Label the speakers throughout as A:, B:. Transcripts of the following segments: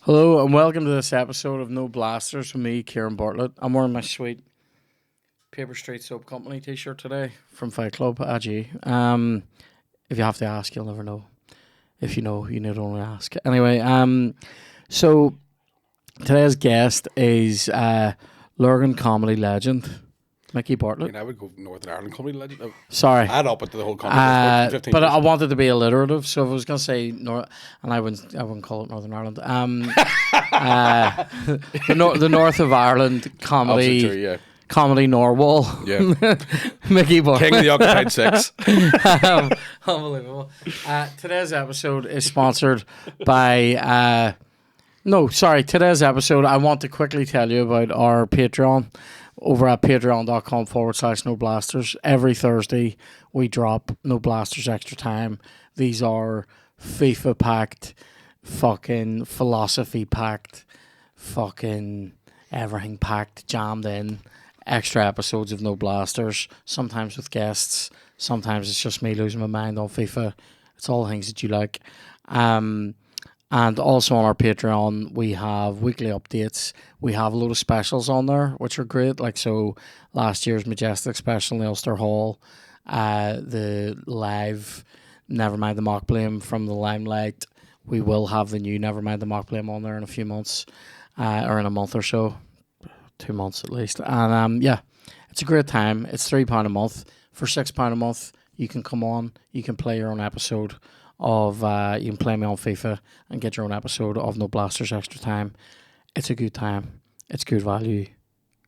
A: Hello and welcome to this episode of No Blasters with me, Micky Bartlett. I'm wearing my sweet Paper Street Soap Company t-shirt today from Fight Club, AG. If you have to ask, you'll never know. If you know, you need only ask. Anyway, so today's guest is Lurgan comedy legend, Micky Bartlett.
B: I mean, I would go Northern Ireland comedy legend.
A: Sorry.
B: Add up into the whole comedy. 15
A: but
B: years.
A: I wanted to be alliterative, so if I was going to say North, and I wouldn't call it Northern Ireland. The North of Ireland comedy.
B: True, yeah.
A: Comedy Norwal.
B: Yeah.
A: Micky Bartlett.
B: King of the Occupied Six.
A: Unbelievable. Today's episode is sponsored by today's episode I want to quickly tell you about our Patreon over at patreon.com/noblasters. Every Thursday we drop No Blasters Extra Time. These are FIFA packed, fucking philosophy packed, fucking everything packed, jammed in. Extra episodes of No Blasters, sometimes with guests, sometimes it's just me losing my mind on FIFA. It's all the things that you like. And also on our Patreon, we have weekly updates. We have a load of specials on there, which are great. Like, so last year's Majestic special in the Ulster Hall, the live Nevermind the Mock Blame from the Limelight. We will have the new Nevermind the Mock Blame on there in a few months, or in a month or so. 2 months at least. And it's a great time. It's £3 a month. For £6 a month, you can come on, you can play your own episode of you can play me on FIFA and get your own episode of No Blasters Extra Time. It's a good time. It's good value.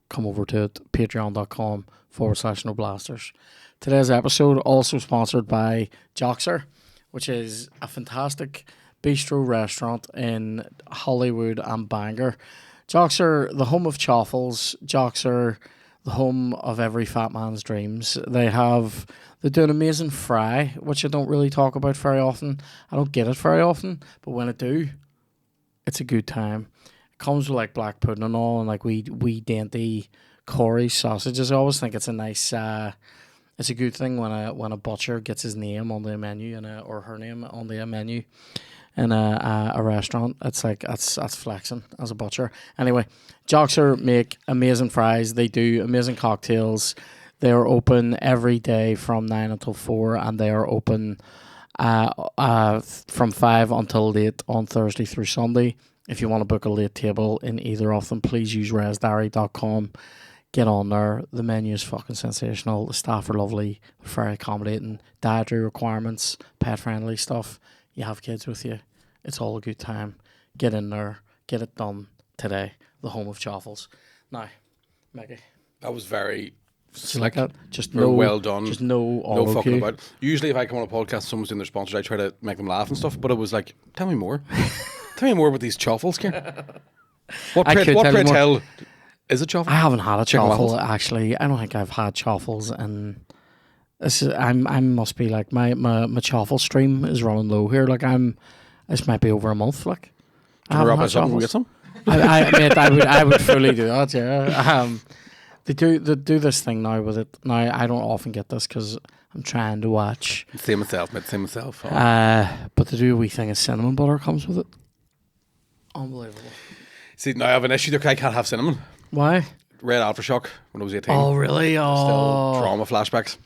A: Come over to it, patreon.com/No Blasters. Today's episode also sponsored by Joxer, which is a fantastic bistro restaurant in Hollywood and Bangor. Joxer, the home of chaffles. Joxer, the home of every fat man's dreams. They do an amazing fry, which I don't really talk about very often. I don't get it very often, but when I do, it's a good time. It comes with like black pudding and all, and like wee dainty Corey sausages. I always think it's a nice, it's a good thing when a butcher gets his name on the menu or her name on the menu. In a restaurant, it's like that's flexing as a butcher. Anyway, Joxer make amazing fries. They do amazing cocktails. They are open every day from 9 until 4, and they are open from 5 until late on Thursday through Sunday. If you want to book a late table in either of them, please use resdiary.com. Get on there. The menu is fucking sensational. The staff are lovely. They're very accommodating. Dietary requirements, pet friendly stuff. You have kids with you. It's all a good time. Get in there. Get it done today. The home of chaffles. Now, Micky.
B: That was very
A: slick. Like that? Just
B: very well done.
A: Just no
B: fucking about it. Usually if I come on a podcast, someone's doing their sponsors, I try to make them laugh and stuff, but it was like, tell me more. Tell me more about these chaffles, Kieran. What pray tell is it chaffle?
A: I haven't had a chaffle, actually. I don't think I've had chaffles, and I must be like my chaffle stream is running low here. Like this might be over a month. Like
B: can we wrap us up and get some?
A: I would fully do that. Yeah. They do this thing now with it. Now I don't often get this because I'm trying to watch.
B: Same myself.
A: But they do a wee thing of cinnamon butter comes with it. Unbelievable.
B: See, now I have an issue there. I can't have cinnamon.
A: Why?
B: Red aftershock when I was 18.
A: Oh really? Oh.
B: Still trauma flashbacks.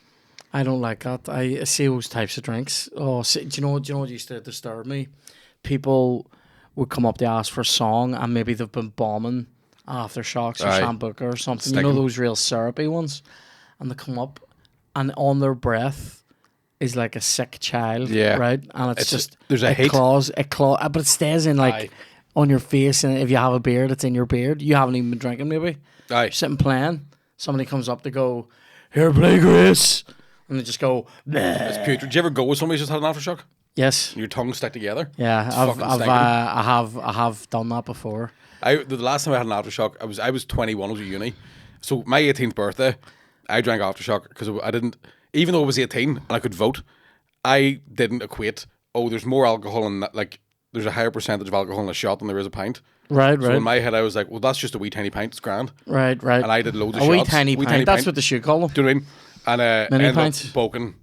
A: I don't like that. I see those types of drinks. Oh, do you know what used to disturb me? People would come up to ask for a song, and maybe they've been bombing Aftershocks or Sambuca or something. You know, those real syrupy ones, and they come up, and on their breath is like a sick child, right? And it's just
B: there's a
A: claw, but it stays in like on your face, and if you have a beard, it's in your beard. You haven't even been drinking, maybe. You're sitting playing. Somebody comes up to go, "Here, play Grace." And they just go,
B: it's putrid. Did you ever go with somebody who's just had an aftershock?
A: Yes.
B: Your tongue stuck together?
A: Yeah, I have done that before.
B: The last time I had an aftershock, I was 21, I was at uni. So my 18th birthday, I drank aftershock because I didn't, even though I was 18 and I could vote, I didn't equate, there's more alcohol in that, like, there's a higher percentage of alcohol in a shot than there is a pint.
A: Right.
B: So in my head, I was like, well, that's just a wee tiny pint, it's grand.
A: Right.
B: And I did loads of
A: shots.
B: A
A: wee tiny pint, that's what they should call them.
B: Do you know what I mean? And
A: Mini
B: ended
A: pints?
B: up boking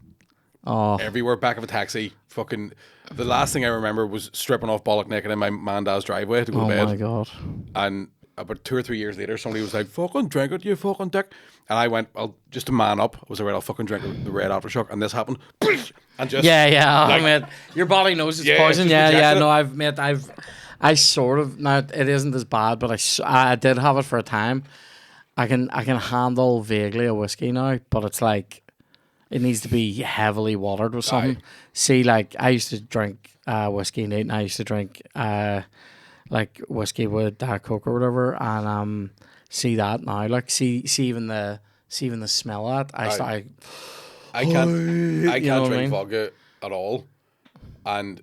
B: everywhere, back of a taxi. Fucking, the last thing I remember was stripping off bollock naked in my man and dad's driveway to go to bed.
A: Oh my god.
B: And about 2 or 3 years later, somebody was like, fucking drink it, you fucking dick. And I went, just to man up, I was like, right, I'll fucking drink the red aftershock. And this happened. And just...
A: Yeah.
B: like,
A: Oh, mate. Your body knows it's
B: Yeah,
A: poison.
B: it's
A: Yeah,
B: just
A: yeah.
B: rejected
A: No, I sort of, now it isn't as bad, but I did have it for a time. I can handle vaguely a whiskey now, but it's like, it needs to be heavily watered with something.
B: Aye.
A: See, like, I used to drink whiskey neat, and I used to drink like whiskey with Diet Coke or whatever, and see that now, like, see even the smell of it. I
B: can't
A: you know what I
B: drink
A: mean?
B: vodka at all. And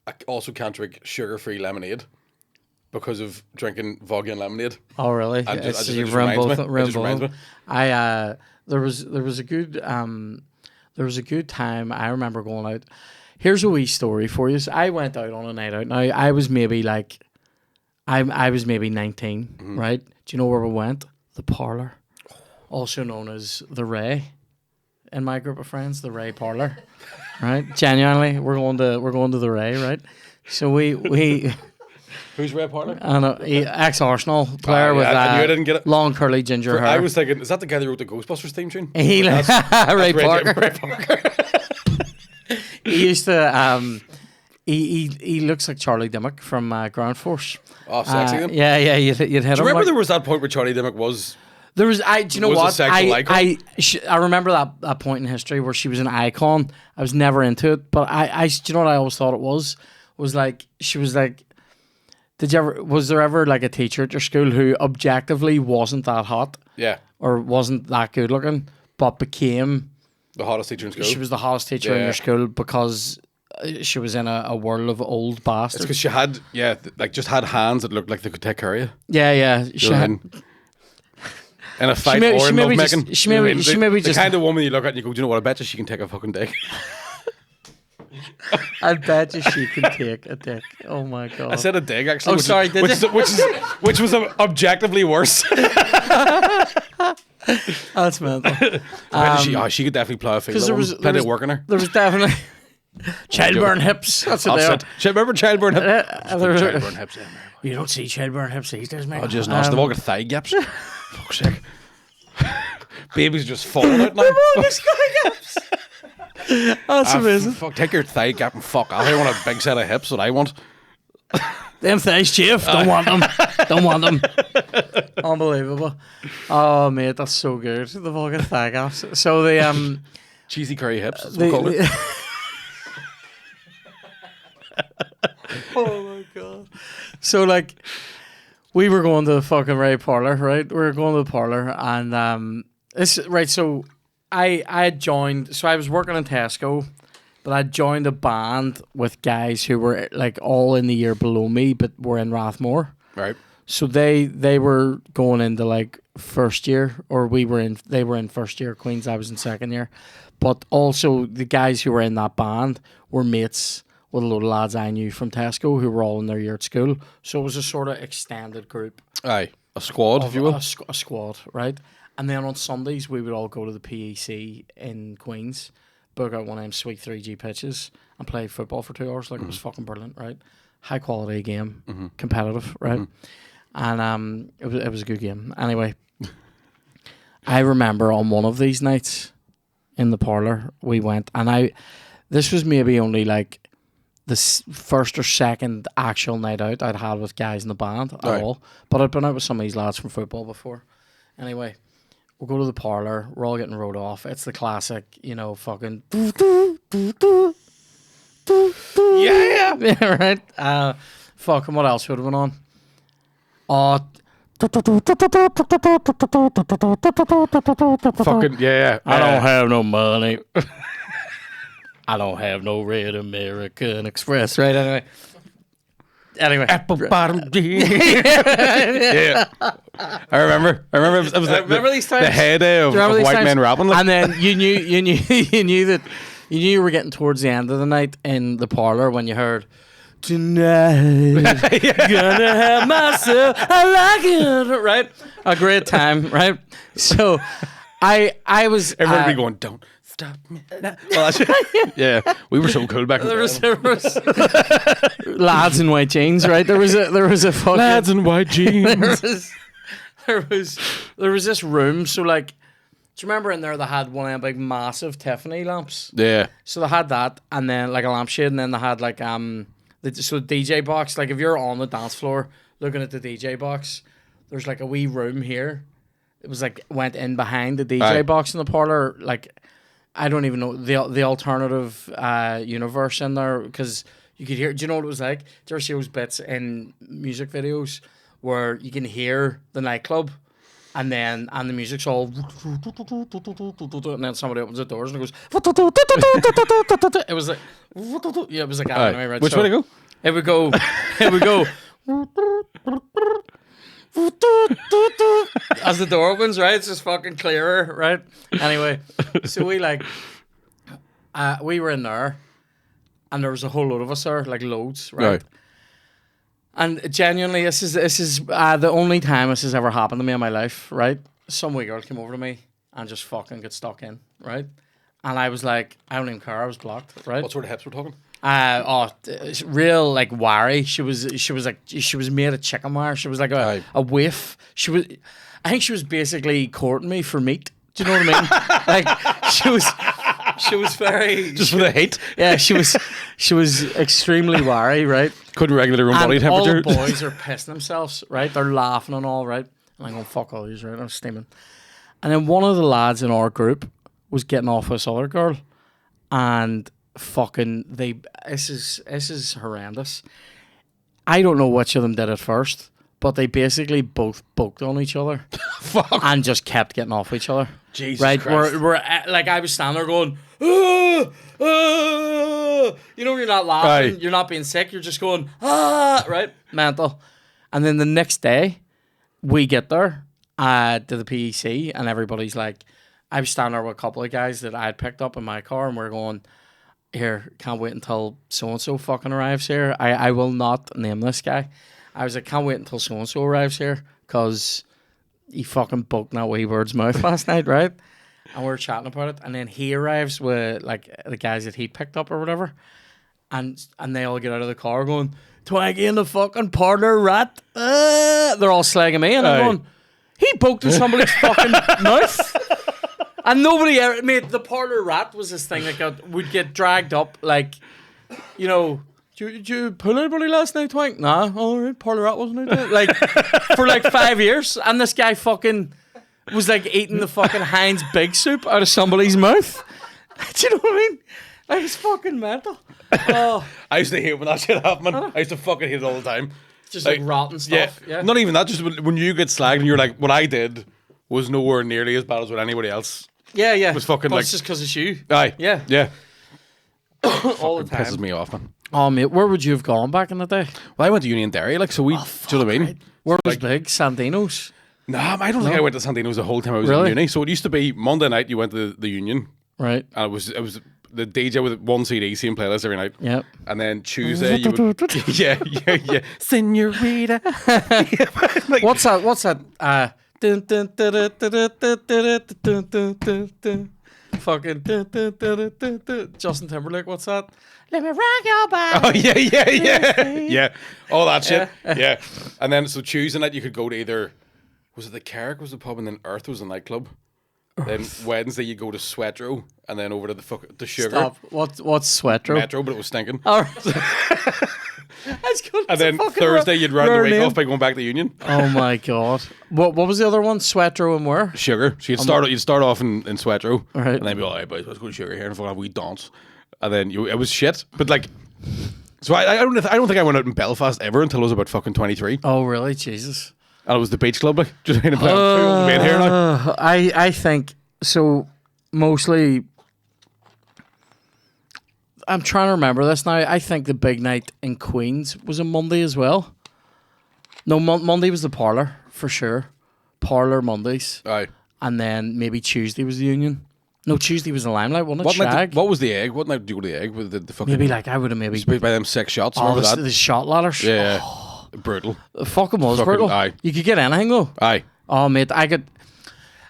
B: I also can't drink sugar-free lemonade because of drinking vodka and lemonade.
A: Oh really?
B: And
A: It's-
B: it
A: you've
B: just
A: run
B: reminds
A: both.
B: me. It
A: Run
B: just reminds
A: both.
B: me.
A: There was a good time. I remember going out. Here's a wee story for you. So I went out on a night out. Now I was maybe like, I was maybe 19,
B: Mm-hmm.
A: right? Do you know where we went? The Parlour, also known as the Ray. In my group of friends, the Ray Parlour, right? Genuinely, we're going to the Ray, right? So we
B: Who's Ray Partlett?
A: and ex-Arsenal player
B: yeah,
A: with
B: I knew I didn't get it.
A: long curly ginger hair.
B: I was thinking, is that the guy that wrote the Ghostbusters theme tune?
A: He Ray Parker.
B: Ray Parker.
A: He used to he looks like Charlie Dimmock from Ground Force.
B: Oh, sexy then.
A: Yeah, you'd hit him.
B: Do you remember
A: like,
B: there was that point where Charlie Dimmock was...
A: there was do you know
B: was a
A: what?
B: sexual icon?
A: I remember that point in history where she was an icon. I was never into it, but I do you know what I always thought it was like she was like, was there ever like a teacher at your school who objectively wasn't that hot
B: Yeah,
A: or wasn't that good looking, but became
B: the hottest teacher in school.
A: she was the hottest teacher in
B: Yeah.
A: your school because she was in a world of old
B: It's
A: bastards.
B: because she had, just had hands that looked like they could take care of you.
A: Yeah.
B: You know what I mean? In a fight
A: may-
B: or
A: she
B: in
A: maybe
B: lovemaking.
A: just- she maybe
B: the
A: just-
B: kind of woman you look at and you go, do you know what, I bet you she can take a fucking dick.
A: I bet you she can take a dick. Oh my god!
B: I said a dig actually.
A: Oh, sorry, did you?
B: Which was objectively worse.
A: That's mental.
B: She could definitely plow a field.
A: Because
B: There was plenty of work in her.
A: There was definitely childburn hips. That's what they are.
B: Remember childburn hips?
A: Childburn
B: hips.
A: You don't see childburn hips these days, mate.
B: Oh, just nice. They've all got thigh gaps. Fuck's sake. Babies just falling out now.
A: That's amazing.
B: Fuck, take your thigh gap and fuck off. I want a big set of hips that I want.
A: Them thighs, chief. Don't want them. Don't want them. Unbelievable. Oh, mate, that's so good. The fucking thigh gaps. So the
B: Cheesy curry hips. That's what we call it.
A: Oh my god. So like we were going to the fucking Ray Parlour, right? We were going to the parlour and this right, so I had joined, so I was working in Tesco, but I joined a band with guys who were like all in the year below me but were in Rathmore.
B: Right.
A: So they were going into like first year, or they were in first year Queens, I was in second year. But also the guys who were in that band were mates with a load of lads I knew from Tesco who were all in their year at school. So it was a sort of extended group.
B: Aye. A squad, if you will.
A: A squad, right? And then on Sundays we would all go to the PEC in Queens, book out one of them sweet 3G pitches and play football for 2 hours. Like it was fucking brilliant, right? High quality game, competitive, right? And it was a good game. Anyway, I remember on one of these nights in the parlour we went, and this was maybe only like the first or second actual night out I'd had with guys in the band at
B: Right.
A: all. But I'd been out with some of these lads from football before. Anyway, we'll go to the parlour. We're all getting rode off. It's the classic, fucking yeah, right. Fucking what else would have been on? Oh,
B: Fucking, yeah.
A: I don't have no money. I don't have no Red American Express, right? Anyway.
B: Apple bottom jeans. Yeah. I remember. It was
A: Remember these times?
B: the heyday of
A: Remember these
B: white
A: times?
B: men rapping. Like,
A: And then you knew you were getting towards the end of the night in the parlour when you heard tonight gonna have myself I like it, right? A great time, right? So I was
B: Everyone would be going, don't stop me. Well, yeah, we were so cool back in the day.
A: there was lads in white jeans, right? There was a fucking
B: Lads in white jeans.
A: there was this room. So like, do you remember in there they had one of them big massive Tiffany lamps?
B: Yeah.
A: So they had that, and then like a lampshade, and then they had like so DJ box. Like if you're on the dance floor looking at the DJ box, there's like a wee room here. It was like went in behind the DJ box in the parlor. Like I don't even know the alternative universe in there, because you could hear. Do you know what it was like? Do you ever see those bits in music videos where you can hear the nightclub, and the music's all, and then somebody opens the doors and it goes. It was like, yeah, it was like anime, right?
B: Which way to go?
A: It would go. As the door opens, right? It's just fucking clearer, right? Anyway, so we were in there, and there was a whole load of us there, like loads, right? And genuinely, this is the only time this has ever happened to me in my life, right? Some wee girl came over to me and just fucking got stuck in, right? And I was like, I don't even care. I was blocked, right?
B: What sort of hips we're talking?
A: It's real like wiry. She was made of chicken wire. She was like a waif. I think she was basically courting me for meat. Do you know what I mean? Like she was very
B: just for the hate.
A: Yeah, she was extremely wiry, right?
B: Couldn't regulate her own body temperature.
A: All the boys are pissing themselves, right? They're laughing and all, right? And I'm going, fuck all these, right? I'm steaming. And then one of the lads in our group was getting off this other girl, and fucking this is horrendous. I don't know which of them did it first, but they basically both poked on each other.
B: Fuck.
A: And just kept getting off each other.
B: Jesus
A: right?
B: Christ.
A: We're like, I was standing there going, you know, you're not laughing, you're not being sick, you're just going, right? Mental. And then the next day, we get there to the PEC, and everybody's like, I was standing there with a couple of guys that I had picked up in my car, and we're going, here, can't wait until so-and-so fucking arrives here. I will not name this guy. I was like, can't wait until so-and-so arrives here, because he fucking poked in that wee bird's mouth last night, right? And we were chatting about it, and then he arrives with like the guys that he picked up or whatever, and they all get out of the car going, Twaggy in the fucking parlour rat. They're all slagging me, and I'm going, he poked in somebody's fucking mouth. And nobody ever, mate, the parlour rat was this thing that would get dragged up, like, you know, did you pull anybody last night, Twink? Nah, all right, parlour rat wasn't it? Like, for like 5 years, and this guy fucking was like eating the fucking Heinz Big Soup out of somebody's mouth. Do you know what I mean? Like, it's fucking mental. Oh.
B: I used to hate when that shit happened, man. I used to fucking hate it all the time.
A: Just like rotten stuff. Yeah.
B: Not even that, just when you get slagged and you're like, what I did was nowhere nearly as bad as what anybody else.
A: Yeah.
B: It was fucking
A: but
B: like.
A: It's just because it's you.
B: Aye.
A: Yeah. All the time.
B: Pisses me off, man.
A: Oh, mate, where would you have gone back in the day?
B: Well, I went to Union Dairy, like, so we. Do you know what I mean?
A: Right. Where was big? Sandino's?
B: Nah, I don't think I went to Santino's the whole time I was in uni. So it used to be Monday night you went to the Union.
A: Right.
B: And it was the DJ with one CD, same playlist every night.
A: Yep.
B: And then Tuesday you would yeah. Senorita. Like,
A: What's that? Fucking Justin Timberlake, what's that? Let me rock your body.
B: Oh yeah. All that shit. Yeah. And then so Tuesday night you could go to either, was it the Carrick was the pub, and then Earth was the nightclub. Then Wednesday you go to Sweatro, and then over to the Sugar.
A: Stop. What's Sweatro?
B: Metro, but it was stinking.
A: All right. That's good.
B: And then Thursday you'd round the week off by going back to Union.
A: Oh my god. What was the other one? Sweatro and where?
B: Sugar. So you'd start off in Sweatro,
A: right.
B: And then be all right, boys, let's go to Sugar here and have a wee dance. And then it was shit. But like, so I don't think I went out in Belfast ever until I was about fucking 23.
A: Oh really? Jesus.
B: And it was the beach club, like just in a made here now.
A: I think so. Mostly, I'm trying to remember this now. I think the big night in Queens was a Monday as well. No, Monday was the parlour for sure. Parlour Mondays.
B: Aye.
A: And then maybe Tuesday was the Union. No, Tuesday was the Limelight, wasn't it?
B: What
A: Shag?
B: What was the egg? What night did you go to the egg with the fucking?
A: Maybe like I would have maybe
B: by them 6 shots.
A: Oh,
B: Remember that?
A: the shot ladders.
B: Yeah. Brutal.
A: Fucking was
B: Fucking
A: brutal.
B: aye.
A: You could get anything though.
B: Aye.
A: Oh mate, I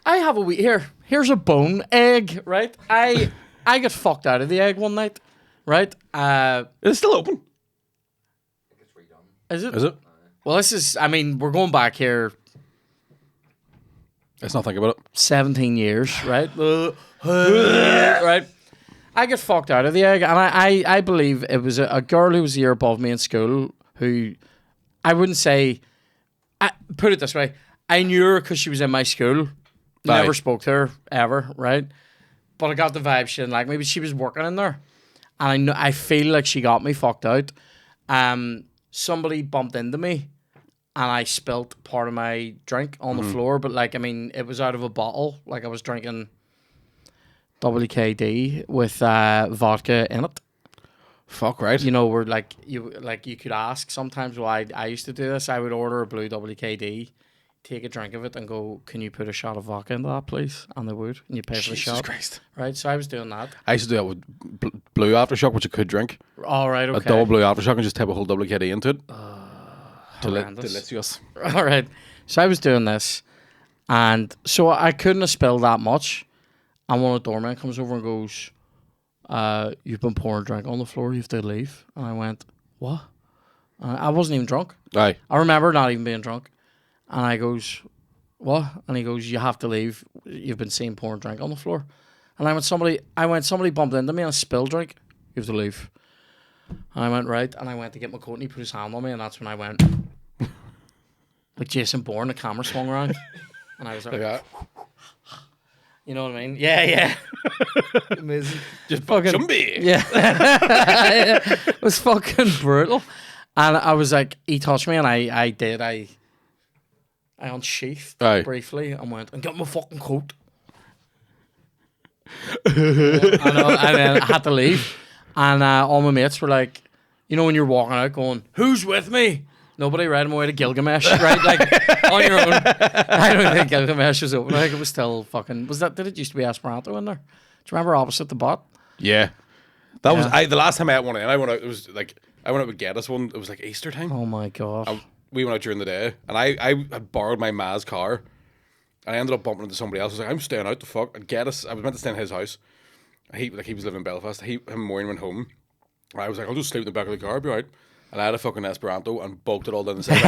A: have a wee here. here's a bone egg, right? I got fucked out of the egg one night, right?
B: It's still open.
A: Is it?
B: Is it?
A: Well, this is. I mean, we're going back here
B: Let's not think about it.
A: 17 years, right? Right. I get fucked out of the egg, and I believe it was a girl who was a year above me in school who I wouldn't say. Put it this way: I knew her because she was in my school. Never
B: Aye.
A: spoke to her ever, right? But I got the vibe she didn't like me. But she was working in there, and I feel like she got me fucked out. Somebody bumped into me, and I spilt part of my drink on the floor. But like, I mean, it was out of a bottle. Like I was drinking WKD with vodka in it.
B: Fuck, right.
A: You know, where like you could ask sometimes why I used to do this. I would order a blue WKD, take a drink of it, and go, "Can you put a shot of vodka into that, please?" And they would, and you pay for the
B: Jesus
A: shot.
B: Christ.
A: Right, so I was doing that.
B: I used to do that with blue aftershock, which I could drink.
A: All right,
B: A
A: okay.
B: double blue aftershock and just tip a whole WKD into it.
A: Horrendous.
B: Delicious.
A: All right, so I was doing this, and so I couldn't have spilled that much. And one of the doormen comes over and goes, "You've been pouring drink on the floor. You have to leave." And I went, "What?" I wasn't even drunk.
B: Aye.
A: I remember not even being drunk. And I goes, "What?" And he goes, "You have to leave. You've been seen pouring drink on the floor." And I went, somebody bumped into me and I spilled drink. You have to leave. And I went, right. And I went to get my coat and he put his hand on me. And that's when I went, like Jason Bourne, the camera swung around. And I was like,
B: that.
A: You know what I mean? Yeah. Amazing.
B: Just
A: fucking-
B: zombie.
A: Yeah. It was fucking brutal. And I was like, he touched me and I unsheathed
B: Aye.
A: briefly and went, and got my fucking coat. and then I had to leave. And all my mates were like, you know, when you're walking out going, "Who's with me?" Nobody, right? I'm away to Gilgamesh, right? Like, on your own. I don't think Gilgamesh was open. I think it was still fucking... did it used to be Esperanto in there? Do you remember opposite the bot?
B: Yeah. That was the last time I had one in. I went out, it was like, I went out with Geddes one. It was like Easter time.
A: Oh my God.
B: We went out during the day, and I had borrowed my ma's car, and I ended up bumping into somebody else. I was like, "I'm staying out the fuck." And Geddes, I was meant to stay in his house. He was living in Belfast. Him and Maureen went home. I was like, "I'll just sleep in the back of the car, I'll be all right." And I had a fucking Esperanto and bulked it all down the side.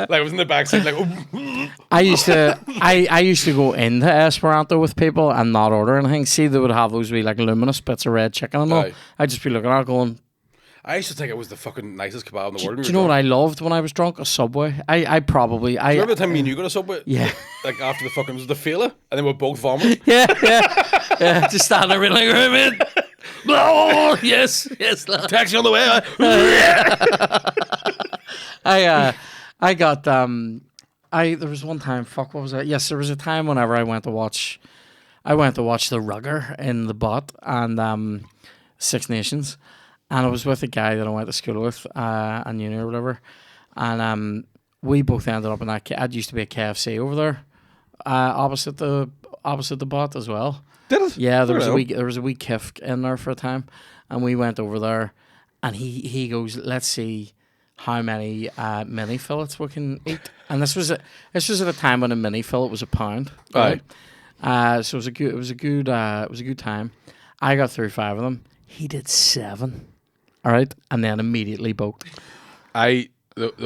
B: Like I was in the back seat, like. Oh.
A: I used to go into Esperanto with people and not order anything. See, they would have those wee like luminous bits of red chicken and all.
B: Aye.
A: I'd just be looking at it going,
B: I used to think it was the fucking nicest kebab in the world.
A: do you know what I loved when I was drunk? A Subway. I probably...
B: Remember the time me and you got a Subway?
A: Yeah.
B: Like after the fucking... Was it the Fela? And then we both vomited?
A: Yeah, just standing there being like, "Right, man." Oh, yes, lad.
B: Taxi on the way.
A: I got there was one time, what was it? Yes, there was a time whenever I went to watch the Rugger in the bot and Six Nations, and I was with a guy that I went to school with and uni or whatever, and we both ended up in that. I used to be a KFC over there, opposite the bot as well.
B: Did it?
A: Yeah, there was a wee kifk in there for a time, and we went over there, and he goes, "Let's see how many mini fillets we can eat." And this was at a time when a mini fillet was £1, right? So it was a good time. I got through 5 of them. He did 7. All right, and then immediately booked.
B: The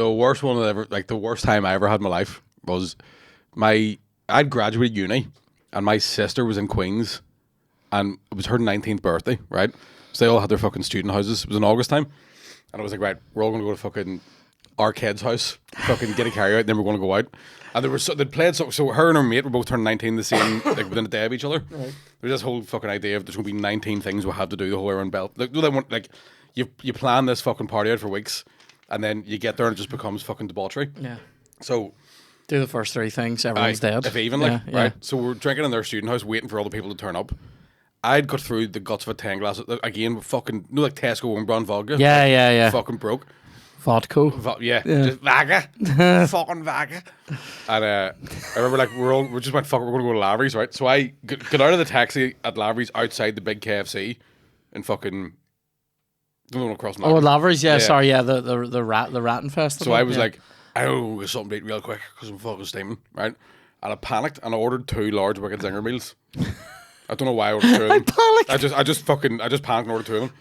B: worst one that ever, like the worst time I ever had in my life was I'd graduated uni, and my sister was in Queens, and it was her 19th birthday, right? So they all had their fucking student houses. It was in August time, and I was like, right, we're all going to go to fucking our kid's house, fucking get a carry out, and then we're going to go out. And they'd played, so her and her mate were both turning 19 the same, like within a day of each other. Right. There's this whole fucking idea of there's going to be 19 things we have to do the whole way around Belfast. Like you plan this fucking party out for weeks, and then you get there and it just becomes fucking debauchery.
A: Yeah.
B: So
A: do the first 3 things, everyone's dead.
B: If even,
A: yeah.
B: Right? So we're drinking in their student house, waiting for all the people to turn up. I'd got through the guts of a 10 glass, again, with fucking, like Tesco and brown vodka.
A: Yeah.
B: Fucking broke.
A: Vodka.
B: Just vodka. Fucking vodka. And I remember, like, we just went, fuck it, we're going to go to Lavery's, right? So I got out of the taxi at Lavery's outside the big KFC and fucking... Don't want to cross
A: Lavery's, sorry, the Rattenfest.
B: So I was like, I know get something to eat real quick because I'm fucking steaming, right? and I panicked and I ordered 2 large wicked zinger meals. I don't know why I ordered 2 of them. I just panicked and ordered 2 of them.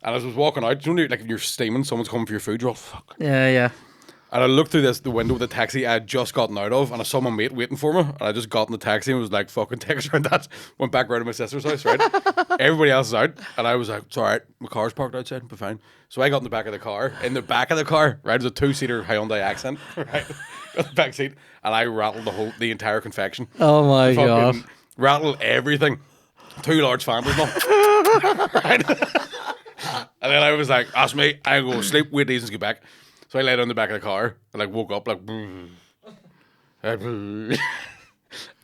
B: And as I was walking out, you know, like if you're steaming, someone's coming for your food, you're all fuck.
A: Yeah.
B: And I looked through the window of the taxi I had just gotten out of, and I saw my mate waiting for me. And I just got in the taxi and was like, fucking take us around that. Went back round to my sister's house, right? Everybody else is out. And I was like, it's all right, my car's parked outside, be fine. So I got in the back of the car. In the back of the car, right, there's a 2-seater Hyundai Accent, right? Got the back seat, and I rattled the entire confection.
A: Oh my God.
B: Rattled everything. 2 large Fanders, right? And then I was like, ask me, I'm going to sleep, wait till get back. So I lay down in the back of the car and like woke up like I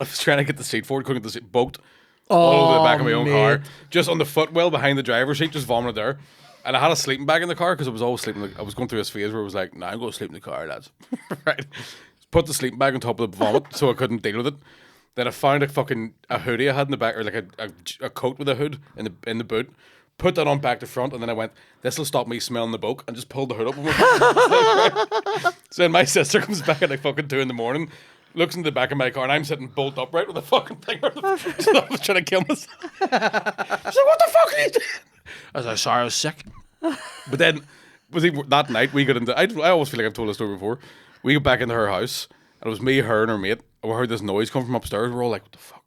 B: was trying to get the seat forward, couldn't get the seat, boat all over the back of my own car, just on the footwell behind the driver's seat, just vomited there. And I had a sleeping bag in the car because I was always sleeping. I was going through this phase where it was like, nah, I'm going to sleep in the car, lads. Right? Put the sleeping bag on top of the vomit so I couldn't deal with it. Then I found a hoodie I had in the back, or like a coat with a hood in the boot. Put that on back to front, and then I went, this will stop me smelling the boke, and just pulled the hood up. So then my sister comes back at like fucking 2 a.m, looks in the back of my car, and I'm sitting bolt upright with a fucking thing. So I was trying to kill myself. She's like, what the fuck are you doing? I was like, sorry, I was sick. But then, that night, we got into, I always feel like I've told this story before. We got back into her house, and it was me, her, and her mate, and we heard this noise come from upstairs. We're all like, what the fuck?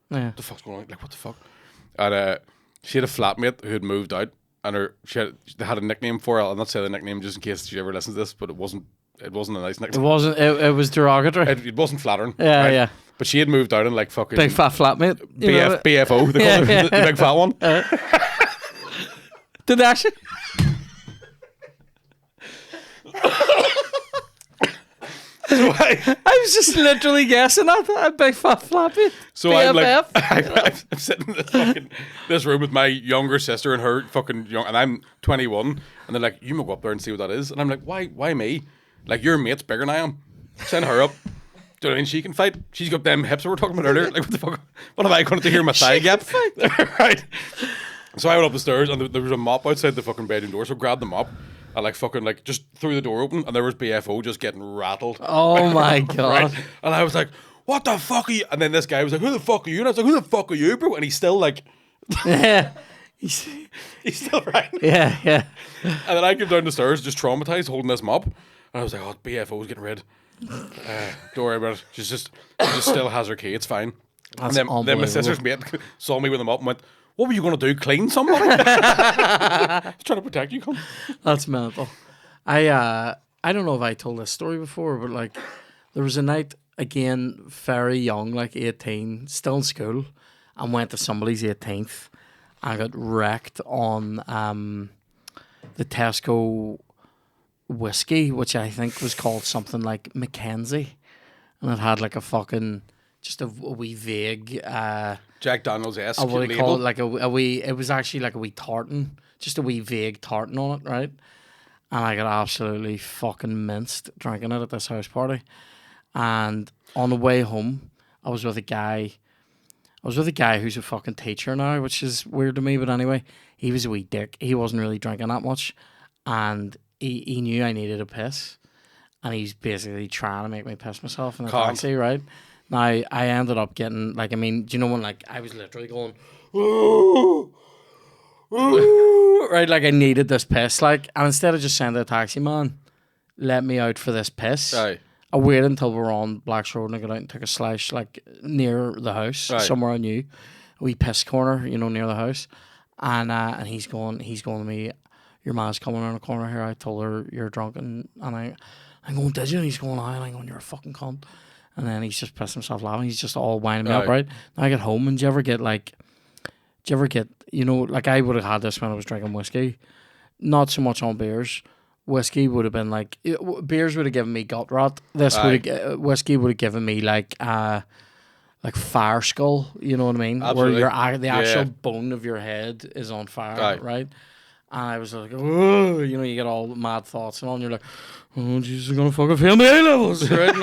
A: Yeah.
B: What the fuck's going on? Like, what the fuck? And she had a flatmate who had moved out, and they had a nickname for her. I'll not say the nickname just in case she ever listens to this, but it wasn't a nice nickname.
A: It was derogatory.
B: It wasn't flattering.
A: Yeah,
B: right?
A: yeah.
B: But she had moved out and like fucking
A: Big fat flatmate.
B: BFO, they call it, the big fat one.
A: Did they actually?
B: So
A: I was just literally guessing at a big fat flatmate.
B: So
A: BFF.
B: I'm sitting in this room with my younger sister and her fucking young, and I'm 21, and they're like, you might go up there and see what that is. And I'm like, why me? Like, your mate's bigger than I am. Send her up. Do you know what I mean? She can fight. She's got them hips that we were talking about earlier. Like, what the fuck? What am I going to hear my thigh gap? Right. So I went up the stairs, and there was a mop outside the fucking bedroom door. So I grabbed the mop. I like fucking like just threw the door open, and there was BFO just getting rattled.
A: Oh my God.
B: Right? And I was like, what the fuck are you? And then this guy was like, who the fuck are you? And I was like, who the fuck are you, bro? And he's still like,
A: yeah.
B: He's still right.
A: Yeah.
B: And then I came down the stairs just traumatized holding this mop. And I was like, oh, BFO's getting rid. Don't worry about it. She just still has her key. It's fine.
A: That's
B: and then my sister's mate saw me with the mop and went, what were you going to do? Clean somebody? I was trying to protect you, cunt.
A: That's mental. I don't know if I told this story before, but like there was a night, again, very young, like 18, still in school, and went to somebody's 18th. I got wrecked on the Tesco whiskey, which I think was called something like Mackenzie, and it had like a fucking just a wee vague
B: Jack Daniels-esque
A: what do you
B: label.
A: call it? Like a wee. It was actually like a wee tartan, just a wee vague tartan on it, right? And I got absolutely fucking minced drinking it at this house party. And on the way home, I was with a guy who's a fucking teacher now, which is weird to me. But anyway, he was a wee dick. He wasn't really drinking that much, and he knew I needed a piss, and he's basically trying to make me piss myself in the taxi, right? Now, I ended up getting, like, I mean, do you know when, like, I was literally going, ooh, ooh, right, like, I needed this piss, like, and instead of just sending a taxi man, let me out for this piss,
B: Aye.
A: I waited until we were on Black's Road and I got out and took a slash, like, near the house,
B: Aye.
A: somewhere I knew, a wee piss corner, you know, near the house, and he's going to me, your man's coming around the corner here, I told her you're drunk, and I'm going, did you? And he's going, aye, and I'm going, you're a fucking cunt. And then he's just pissed himself laughing. He's just all winding me up, right? Now I get home, and do you ever get, you know, like I would have had this when I was drinking whiskey. Not so much on beers. Whiskey would have been like, beers would have given me gut rot. Whiskey would have given me like fire skull, you know what I mean?
B: Absolutely.
A: Where the actual bone of your head is on fire, right? And I was like, oh, you know, you get all mad thoughts and all, and you're like, oh, Jesus, I'm going to fucking fail my A-levels, right?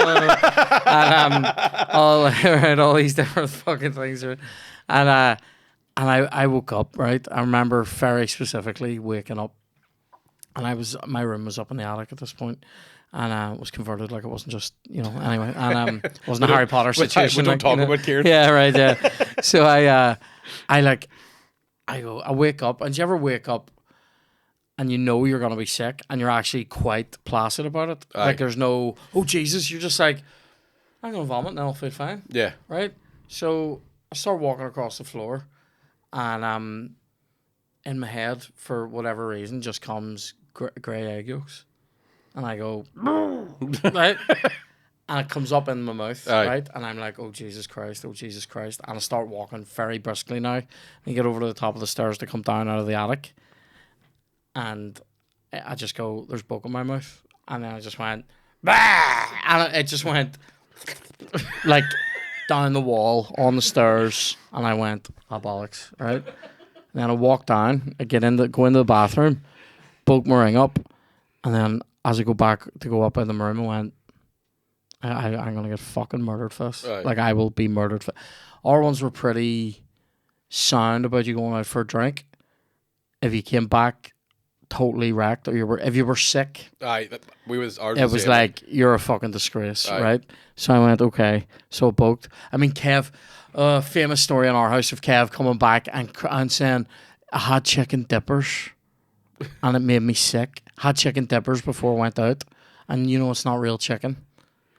A: And all these different fucking things. Right? And I woke up, right? I remember very specifically waking up, and my room was up in the attic at this point, and was converted. Like it wasn't just anyway, and it wasn't a Harry Potter
B: We
A: situation.
B: don't talk about Kieran.
A: Yeah, right. Yeah. So I wake up, and do you ever wake up and you're gonna be sick, and you're actually quite placid about it?
B: Aye.
A: Like there's no, oh Jesus, you're just like, I'm gonna vomit, and I'll feel fine.
B: Yeah.
A: Right. So I start walking across the floor, and in my head, for whatever reason, just comes grey egg yolks, and I go, right, and it comes up in my mouth,
B: Aye.
A: right, and I'm like, oh Jesus Christ, and I start walking very briskly now, and you get over to the top of the stairs to come down out of the attic, and I just go, there's bug in my mouth, and then I just went, bah! And it just went like down the wall on the stairs, and I went, oh bollocks, right. And then I walk down, I go into the bathroom, bulk my ring up, and then as I go back to go up in the room, I went, I'm going to get fucking murdered for this.
B: Right.
A: Like, I will be murdered for. Our ones were pretty sound about you going out for a drink. If you came back totally wrecked, or if you were sick,
B: Aye, ours
A: it was like, you're a fucking disgrace,
B: Aye.
A: right? So I went, okay. So I bulked. I mean, Kev, famous story in our house of Kev coming back and saying, I had chicken dippers and it made me sick. Had chicken dippers before I went out, and it's not real chicken.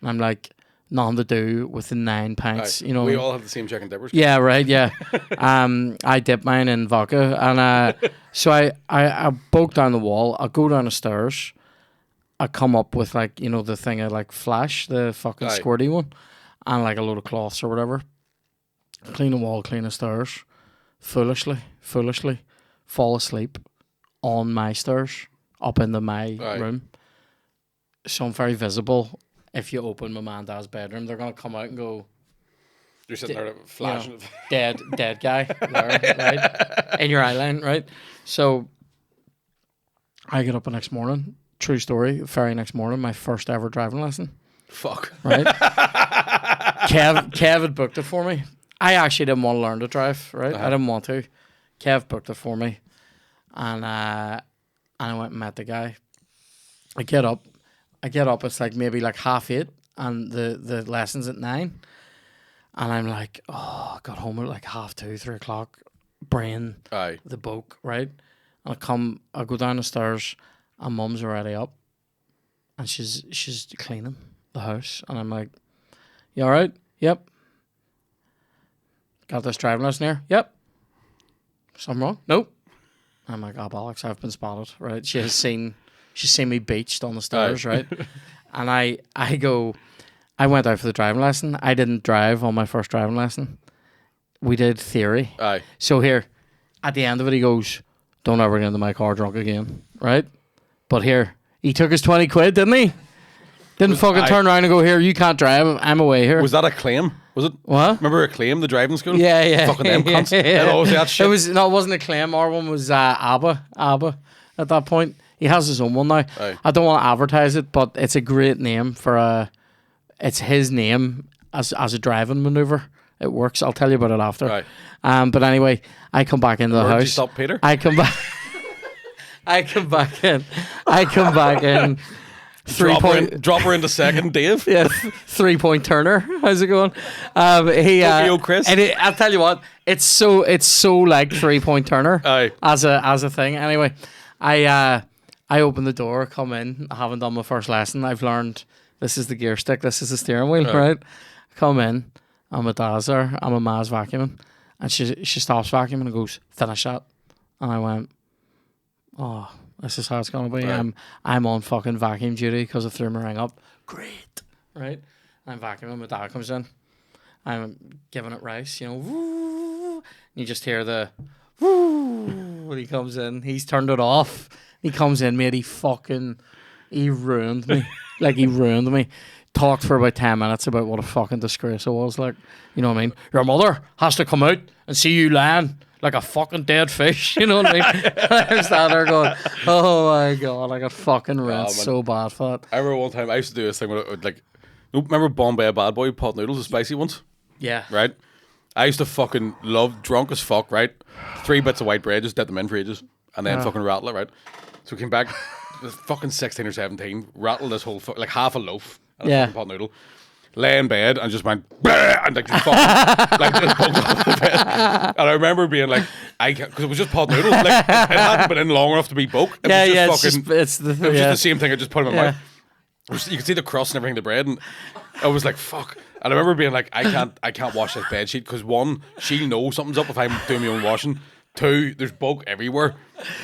A: And I'm like, nothing to do with the 9 pints.
B: Aye.
A: You know,
B: we all have the same chicken dippers.
A: yeah, right, yeah. I dip mine in vodka, and so I broke down the wall. I go down the stairs. I come up with the thing I like flash, the fucking
B: Aye.
A: squirty one, and like a load of cloths or whatever. Clean the wall, clean the stairs. Foolishly, fall asleep on my stairs, up into my
B: Aye.
A: room. So I'm very visible. If you open my man and dad's bedroom, they're gonna come out and go,
B: You're sitting there flashing.
A: dead guy there, right? In your eyeline, right? So I get up the next morning, true story, very next morning, my first ever driving lesson.
B: Fuck.
A: Right? Kev had booked it for me. I actually didn't want to learn to drive, right?
B: Uh-huh.
A: I didn't want to. Kev booked it for me. And I went and met the guy. I get up, it's like maybe like 8:30, and the lesson's at 9. And I'm like, oh, I got home at like 2:30, 3 o'clock, brain,
B: Aye.
A: the boke, right? And I go down the stairs, and Mum's already up, and she's cleaning the house, and I'm like, you all right? Yep. Got this driving lesson here? Yep. Something wrong? Nope. I'm like, oh bollocks, I've been spotted, right? She's seen me beached on the stairs, right? And I went out for the driving lesson. I didn't drive on my first driving lesson. We did theory.
B: Aye.
A: So here, at the end of it, he goes, don't ever get into my car drunk again, right? But here, he took his 20 quid, didn't he? Didn't fucking turn around and go, here, you can't drive, I'm away here.
B: Was that a claim? Was it?
A: What?
B: Remember a claim, the driving school?
A: Yeah.
B: Fucking them cunts.
A: Yeah.
B: And all that shit.
A: It wasn't a claim. Our one was Abba at that point. He has his own one now.
B: Aye.
A: I don't want to advertise it, but it's a great name for it's his name as a driving maneuver. It works. I'll tell you about it after.
B: Right.
A: But anyway, I come back into the
B: Where'd
A: house.
B: you stop, Peter?
A: I come back. I come back in.
B: Drop her into second, Dave.
A: Yeah, 3-point Turner. How's it going?
B: Tokyo Chris.
A: And I'll tell you what, it's so like 3-point Turner.
B: Aye.
A: As a thing. Anyway, I open the door, come in. I haven't done my first lesson. I've learned this is the gear stick, this is the steering wheel, right? Come in. I'm a dad's there. I'm a ma's vacuuming, and she stops vacuuming and goes, finish that. And I went, oh, this is how it's gonna be.
B: Right.
A: I'm on fucking vacuum duty because I threw my ring up. Great, right? I'm vacuuming. My dad comes in. I'm giving it rice, woo. And you just hear the woo when he comes in. He's turned it off. He comes in, mate. He ruined me. Like, he ruined me. Talked for about 10 minutes about what a fucking disgrace it was. Like, you know what I mean? Your mother has to come out and see you lying like a fucking dead fish. You know what I mean? I'm standing there going, oh my God, I got fucking rinsed so bad for that.
B: I remember one time I used to do this thing with remember Bombay Bad Boy pot noodles, the spicy ones?
A: Yeah.
B: Right? I used to fucking love, drunk as fuck, right? 3 bits of white bread, just dip them in for ages, and then fucking rattle it, right? So we came back fucking 16 or 17, rattled this whole like half a loaf and a
A: Yeah.
B: fucking pot noodle. Lay in bed and just went "Bleh," and like just fucking like just bugged off the bed. And I remember being like, because it was just pot noodles. Like it hadn't been in long enough to be bulk. It was just fucking.
A: It's the
B: It was just the same thing I just put in my
A: Yeah.
B: mouth. You could see the crust and everything in the bread, and I was like, "Fuck!" And I remember being like, "I can't wash this bed sheet because one, she'll know something's up if I'm doing my own washing. Two, there's bulk everywhere.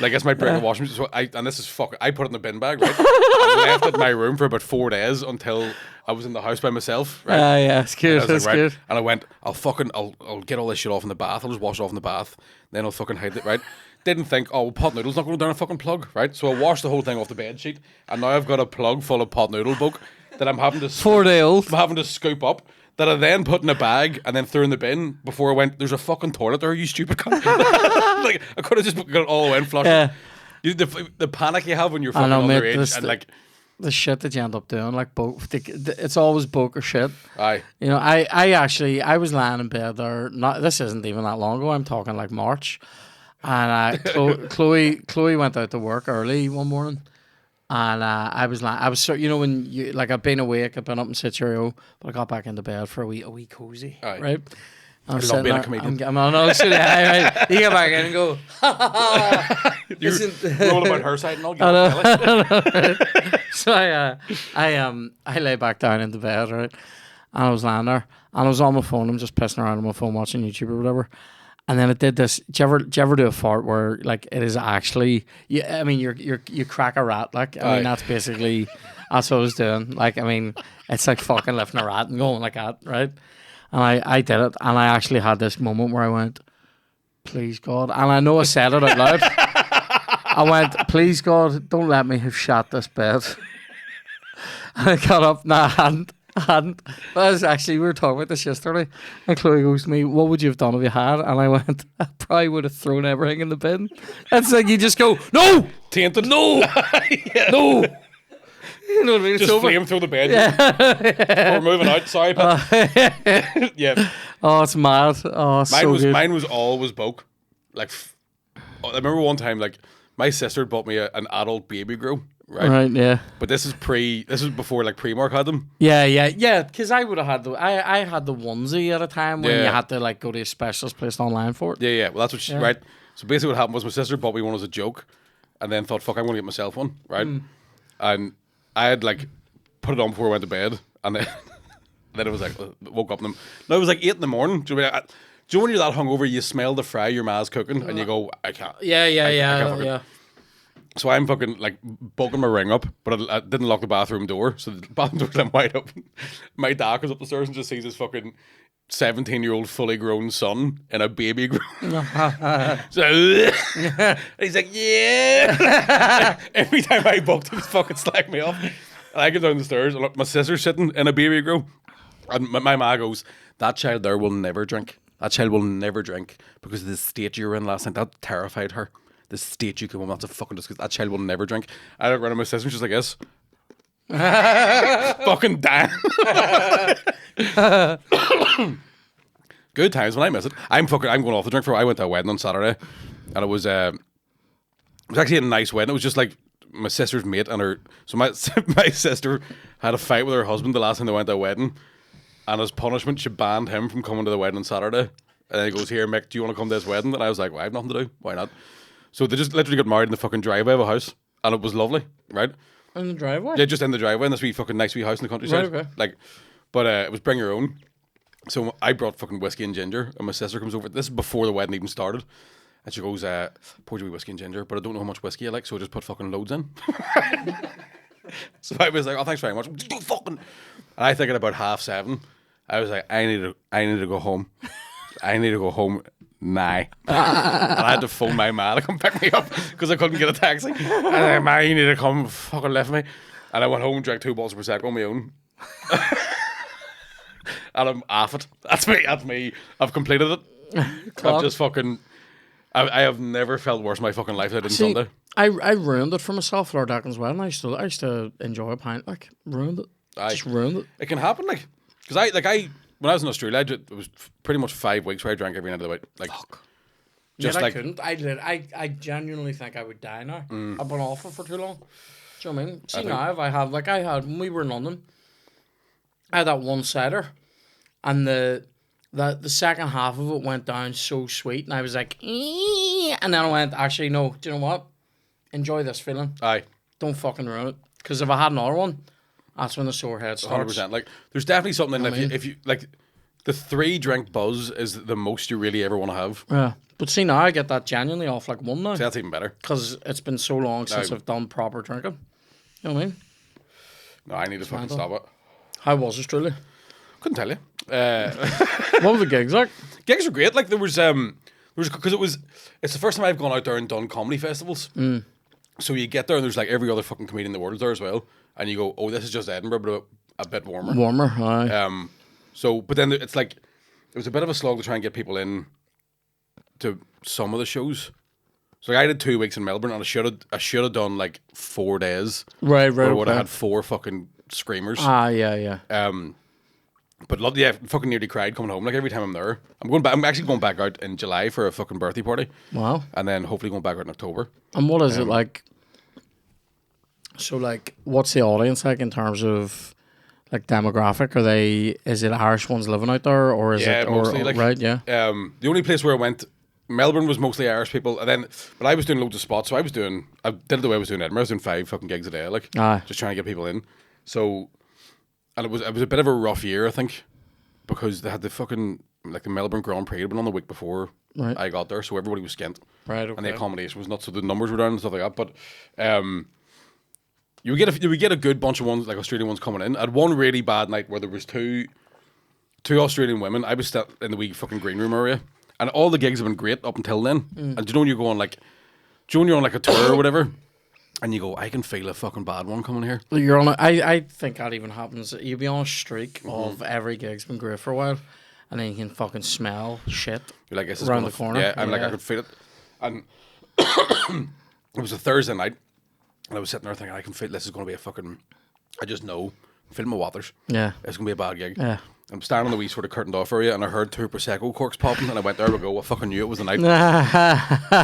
B: Like this might break the washing machine. So and this is fucking. I put it in the bin bag, right? I left it in my room for about 4 days until I was in the house by myself, right?
A: Yeah, it's good.
B: And I was
A: That's
B: like, right.
A: good.
B: And I went, I'll get all this shit off in the bath. I'll just wash it off in the bath. Then I'll fucking hide it, right? Didn't think, oh, well, pot noodles not going down a fucking plug, right? So I washed the whole thing off the bed sheet, and now I've got a plug full of pot noodle bulk that I'm having to
A: 4 day old.
B: I'm having to scoop up. That I then put in a bag and then threw in the bin before I went, there's a fucking toilet there, you stupid cunt. Like, I could have just got it all away and flushed
A: Yeah.
B: it. The panic you have when you're fucking
A: know, mate,
B: underage and like,
A: The shit that you end up doing, like it's always bulk or shit.
B: aye.
A: You know, I was lying in bed there. Not this isn't even that long ago. I'm talking like March, and Chloe went out to work early one morning, and I was so you know when you like I've been awake, I've been up in Cicero, but I got back into bed for a wee cozy,
B: Aye.
A: right? I'm
B: love
A: sitting
B: being a
A: there,
B: comedian.
A: I'm on right. You get back in and go.
B: You're
A: Listen-
B: rolling about her side and all. Get on
A: So I lay back down into bed, right? And I was lying there, and I was on my phone. I'm just pissing around on my phone watching YouTube or whatever. And then it did this. Do you ever do a fart where like it is actually? Yeah, I mean you crack a rat. Like I
B: Aye.
A: mean that's basically that's what I was doing. Like I mean it's like fucking lifting a rat and going like that, right? And I did it, and I actually had this moment where I went, please God, and I know I said it out loud. I went, please God, don't let me have shat this bed. And I got up, no, I hadn't. But I was actually, we were talking about this yesterday, and Chloe goes to me, what would you have done if you had? And I went, I probably would have thrown everything in the bin. It's like you just go, no,
B: tainted.
A: no, no. You know what I mean? It's
B: Just
A: over.
B: flame through the bed. We're moving out. Sorry, but yeah.
A: Oh, it's mad. Oh, it's so good.
B: Mine was always bulk. Like, I remember one time, like my sister bought me an adult baby grow, right?
A: Right, yeah.
B: But this is before like Primark had them.
A: Yeah. Because I would have had I had the onesie at a time when you
B: Yeah.
A: had to like go to a specialist place online for it.
B: Yeah. Well, that's what she right. So basically, what happened was my sister bought me one as a joke, and then thought, "Fuck, I'm going to get myself one," right? And I had like put it on before I went to bed, and then then it was like woke up and no, it was like 8 in the morning. Do you know when you're that hungover, you smell the fry your ma's cooking, and you go, "I can't." I can't fucking- So I'm fucking like bugging my ring up, but I didn't lock the bathroom door, so the bathroom door's then wide open. My dad comes up the stairs and just sees his fucking 17-year-old fully grown son in a baby grown. So and he's like, yeah. Every time I bugged him, he's fucking slack me off. And I get down the stairs, and look, my sister's sitting in a baby grow, and my ma goes, "That child there will never drink. That child will never drink because of the state you were in last night. That terrified her. The state you came home, that's a fucking disgusting. That child will never drink." I look around at my sister, and she's like, "Yes." Fucking damn. Good times when I miss it. I'm going off the drink for. I went to a wedding on Saturday, and it was actually a nice wedding. It was just like my sister's mate and her. So my sister had a fight with her husband the last time they went to a wedding, and as punishment, she banned him from coming to the wedding on Saturday. And then he goes, "Here, Mick, do you want to come to this wedding?" And I was like, "Well, I have nothing to do. Why not?" So they just literally got married in the fucking driveway of a house, and it was lovely, right?
A: In the driveway?
B: Yeah, just in the driveway in this wee fucking nice wee house in the countryside.
A: Right, okay.
B: Like, but it was bring your own. So I brought fucking whiskey and ginger, and my sister comes over. This is before the wedding even started, and she goes, "Pour you whiskey and ginger, but I don't know how much whiskey I like, so I just put fucking loads in." So I was like, "Oh, thanks very much." Don't fucking. And I think at about 7:30, I was like, "I need to go home. I need to go home." Nah. And I had to phone my ma to come pick me up because I couldn't get a taxi. And I was like, "Ma, you need to come." Fucking left me. And I went home and drank 2 bottles of Prosecco on my own. And I'm off it. That's me. I've completed it. I've just fucking. I have never felt worse in my fucking life than I did on Sunday.
A: I ruined it for myself, Lord Atkins wedding. I used to enjoy a pint, like ruined it. Just ruined it.
B: It can happen, like, because when I was in Australia, it was pretty much 5 weeks where I drank every night of the week. Like, just
A: Yet
B: like
A: I couldn't. I genuinely think I would die now. I've been off it for too long. Do you know what I mean? See, now, if I had, when we were in London, I had that one-sider, and the second half of it went down so sweet, and I was like, "Ee," and then I went, actually, no, do you know what? Enjoy this feeling.
B: Aye.
A: Don't fucking ruin it. Because if I had another one, that's when the sore head starts.
B: 100%. Like, there's definitely something if you like, the 3-drink buzz is the most you really ever want to have.
A: Yeah. But see, now I get that genuinely off like one now.
B: See, that's even better.
A: Because it's been so long since I've done proper drinking. You know what I mean?
B: No, I need to fucking stop it.
A: How was Australia?
B: Couldn't tell you.
A: What were the gigs like?
B: Gigs were great. Like, there was because it's the first time I've gone out there and done comedy festivals. So you get there and there's like every other fucking comedian in the world there as well, and you go, oh, this is just Edinburgh, but a bit warmer.
A: Warmer, aye.
B: So, but then it's like, it was a bit of a slog to try and get people in to some of the shows. So like, I did 2 weeks in Melbourne, and I should have done like 4 days.
A: Right.
B: Where I would have had 4 fucking screamers.
A: Yeah.
B: But fucking nearly cried coming home. Like, every time I'm there, I'm actually going back out in July for a fucking birthday party. Wow. And then hopefully going back out in October.
A: And what is it like? So like, what's the audience like in terms of like demographic? Is it Irish ones living out there, or is it
B: mostly, like,
A: right? Yeah.
B: The only place where I went, Melbourne, was mostly Irish people, but I was doing loads of spots. So I did it the way I was doing Edinburgh. I was doing 5 fucking gigs a day, like, just trying to get people in. So, and it was a bit of a rough year, I think, because they had the fucking, like, the Melbourne Grand Prix had been on the week before I got there, so everybody was skint.
A: Right. Okay.
B: And the accommodation was not, so the numbers were down and stuff like that. But you would get a good bunch of ones, like Australian ones, coming in. I had one really bad night where there was two Australian women. I was still in the wee fucking green room area, and all the gigs have been great up until then. And do you know when you're going like, do you know when you're on like a tour or whatever, and you go, I can feel a fucking bad one coming here.
A: You're on. I think that even happens. You'll be on a streak of every gig's been great for a while, and then you can fucking smell shit.
B: You're like, this is
A: around the corner.
B: Yeah, I'm like, I could feel it, and it was a Thursday night. And I was sitting there thinking, I can feel this is going to be a fucking, I just know, I'm feeling my wathers. Yeah. It's going to be a bad gig. Yeah. I'm standing on the wee sort of curtained off area, and I heard 2 Prosecco corks popping, and I went, there we go, I fucking knew it was the night.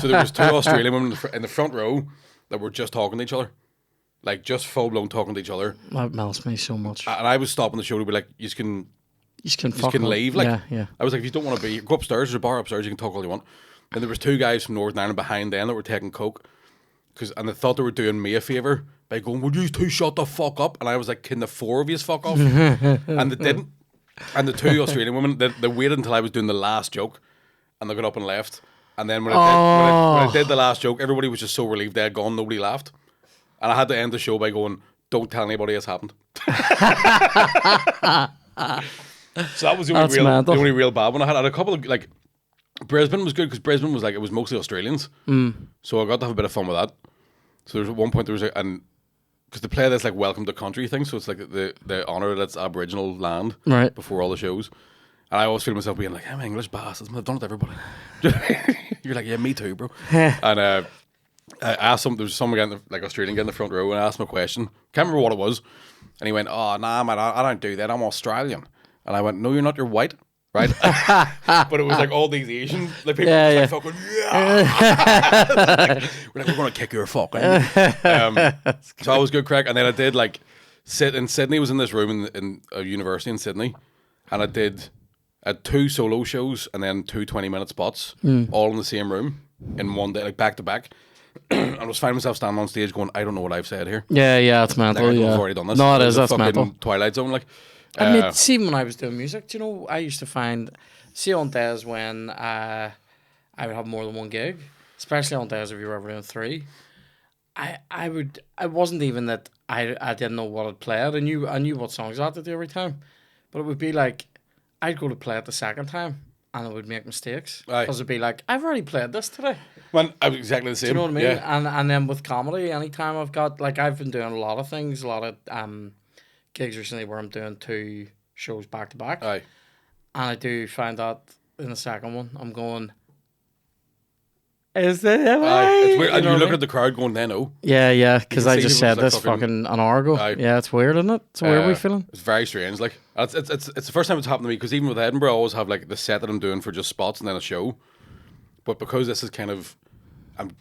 B: So there was 2 Australian women in the front row that were just talking to each other. Like, just full-blown talking to each other.
A: That melts me so much.
B: And I was stopping the show to be like, you can leave. Like,
A: yeah.
B: I was like, if you don't want to go upstairs, there's a bar upstairs, you can talk all you want. And there was 2 guys from Northern Ireland behind them that were taking coke. And they thought they were doing me a favour by going, would you 2 shut the fuck up? And I was like, can the 4 of you fuck off? And they didn't. And the 2 Australian women, they waited until I was doing the last joke, and they got up and left. And then when I did the last joke, everybody was just so relieved they had gone, nobody laughed. And I had to end the show by going, don't tell anybody it's happened. So that was the only real bad one I had. I had a couple of, like, Brisbane was good because Brisbane was like, it was mostly Australians. So I got to have a bit of fun with that. So there's at one point and because they play this like welcome to country thing, so it's like the honour that it's Aboriginal land before all the shows. And I always feel myself being like, I'm English bastards, I've done it to everybody. You're like, yeah, me too, bro. And I asked there was some guy, like Australian guy in the front row, and I asked him a question. Can't remember what it was. And he went, oh, nah, man, I don't do that, I'm Australian. And I went, no, you're not, you're white. Right, but it was like all these Asian like people like fucking we're going to kick your fucking. So I was good crack, and then I did like sit in Sydney. Was in this room in a university in Sydney, and I had 2 solo shows and then 2 20-minute spots, all in the same room in one day, like back to back. I was finding myself standing on stage going, I don't know what I've said here.
A: Yeah, it's mental.
B: Like, I've already done this.
A: No, it is. That's mental.
B: Twilight Zone, like.
A: I mean, see, when I was doing music, do you know, I used to find, on days when I would have more than 1 gig, especially on days if you were ever doing 3, it wasn't even that I didn't know what I'd played. I knew what songs I had to do every time, but it would be like, I'd go to play it the second time, and I would make mistakes. Because it'd be like, I've already played this today.
B: Well, I was exactly the same.
A: Do you know what I mean?
B: Yeah.
A: And then with comedy, anytime I've got, like, I've been doing a lot of things, a lot of, gigs recently where I'm doing 2 shows back to back.
B: Aye.
A: And I do find that in the second one, I'm going, is it?
B: It's weird. And you look at the crowd going, they know.
A: Yeah, because I just said this fucking an hour ago. Yeah, it's weird, isn't it? It's a weird wee feeling. It's
B: very strange. Like, it's the first time it's happened to me, because even with Edinburgh, I always have like the set that I'm doing for just spots and then a show. But because this is kind of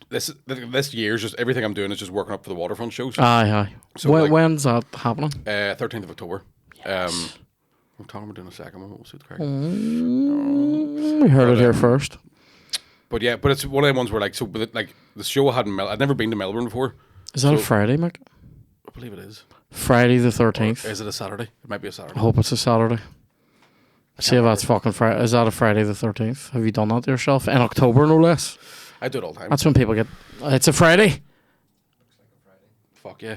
B: This year's just everything I'm doing is just working up for the waterfront shows.
A: Aye.
B: So, like,
A: When's that happening?
B: 13th of October. I'm talking about doing a second one. We'll see the crack.
A: We heard it here first.
B: But yeah, but it's one of them ones where like like the show I had in I'd never been to Melbourne before.
A: Is that a Friday, Mick?
B: I believe it is.
A: Friday the 13th.
B: Or is it a Saturday? It might be a Saturday.
A: I hope it's a Saturday. See if that's fucking Friday. Is that a Friday the 13th? Have you done that to yourself? In October, no less.
B: I do it all the time.
A: That's when people get... It's a Friday.
C: Looks like a Friday.
B: Fuck yeah.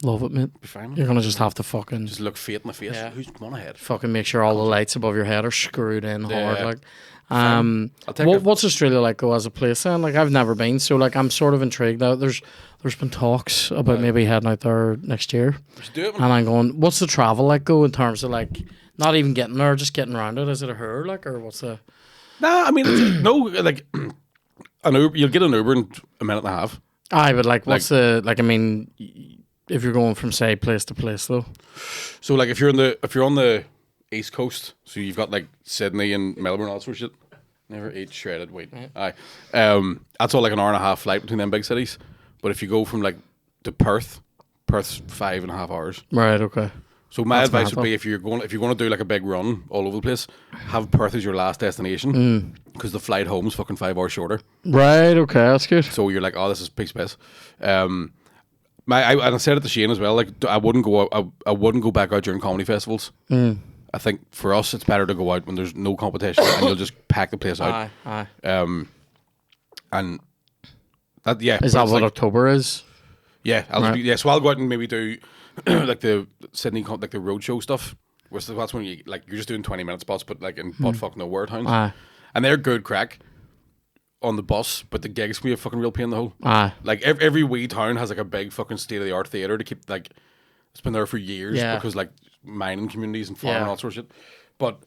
A: Love it, mate.
B: Be fine.
A: You're going to just have to fucking...
B: Just look fate in the face.
A: Yeah.
B: Who's come on ahead?
A: Fucking make sure all the lights above your head are screwed in hard.
B: Yeah.
A: Like,
B: I'll take it.
A: what's Australia like though as a place then? Like I've never been, so like I'm sort of intrigued. Now there's been talks about maybe heading out there next year,
B: Just do it.
A: and I'm going. What's the travel like go in terms of like not even getting there, just getting around it? Is it a hurry like, or what's the?
B: Nah, I mean, no, like an Uber. You'll get an Uber in a minute and a half.
A: Aye, but like what's the like? I mean, if you're going from say place to place though.
B: So like if you're on the East Coast, so you've got like Sydney and Melbourne, all that sort of shit. Never eat shredded wheat. Aye, that's all like an hour and a half flight between them big cities. But if you go from like to Perth's 5.5 hours.
A: Right. Okay.
B: So my
A: That's
B: advice
A: mental.
B: would be if you're going to do like a big run all over the place, have Perth as your last destination because the flight home's fucking 5 hours shorter.
A: Right. Okay. That's good.
B: So you're like, oh, this is a piece of piss. And I said it to Shane as well. Like I wouldn't go back out during comedy festivals. I think for us, it's better to go out when there's no competition and you'll just pack the place out.
A: Aye.
B: And that, yeah.
A: Is
B: but
A: that
B: it's
A: what
B: like,
A: October is?
B: yeah,
A: Right.
B: so I'll go out and maybe do like the Sydney, like the roadshow stuff. Where that's when you're just doing 20-minute spots, but like in buttfuck nowhere towns.
A: Aye.
B: And they're good crack on the bus, but the gigs can be a fucking real pain in the hole.
A: Aye.
B: Like every wee town has like a big fucking state of the art theater to keep like it's been there for years
A: Yeah.
B: because like mining communities and farming
A: Yeah.
B: and all sorts of shit. But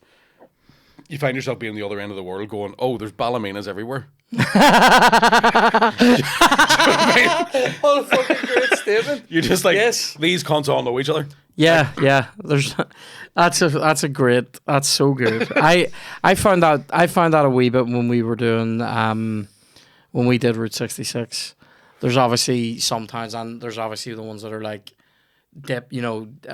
B: you find yourself being the other end of the world going, oh, there's ballaminas everywhere.
A: What a fucking great statement.
B: You're just like,
A: Yes.
B: these cunts all know each other.
A: Yeah. There's that's a great. That's so good. I found that a wee bit when we were doing when we did Route 66. There's obviously some towns and there's obviously the ones that are like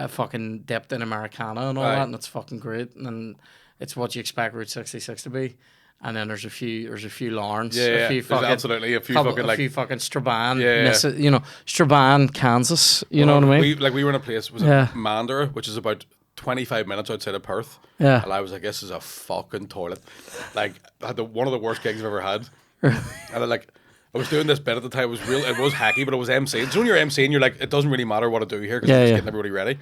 A: fucking dipped in Americana and all
B: Right.
A: that, and it's fucking great, and it's what you expect Route 66 to be. And then there's a few Lawrence,
B: Yeah,
A: a few
B: there's
A: fucking
B: absolutely a few
A: couple-
B: fucking
A: a
B: like
A: few fucking Strabane,
B: Yeah.
A: Strabane, Kansas. You know what I mean?
B: We were in a place was
A: Yeah.
B: Mandurah, which is about 25 minutes outside of Perth.
A: Yeah.
B: And I was like, this is a fucking toilet. Like I had one of the worst gigs I've ever had. And I was doing this bit at the time. It was hacky, but it was MCing. So when you're MCing, you're like, it doesn't really matter what I do here because I'm just getting everybody ready.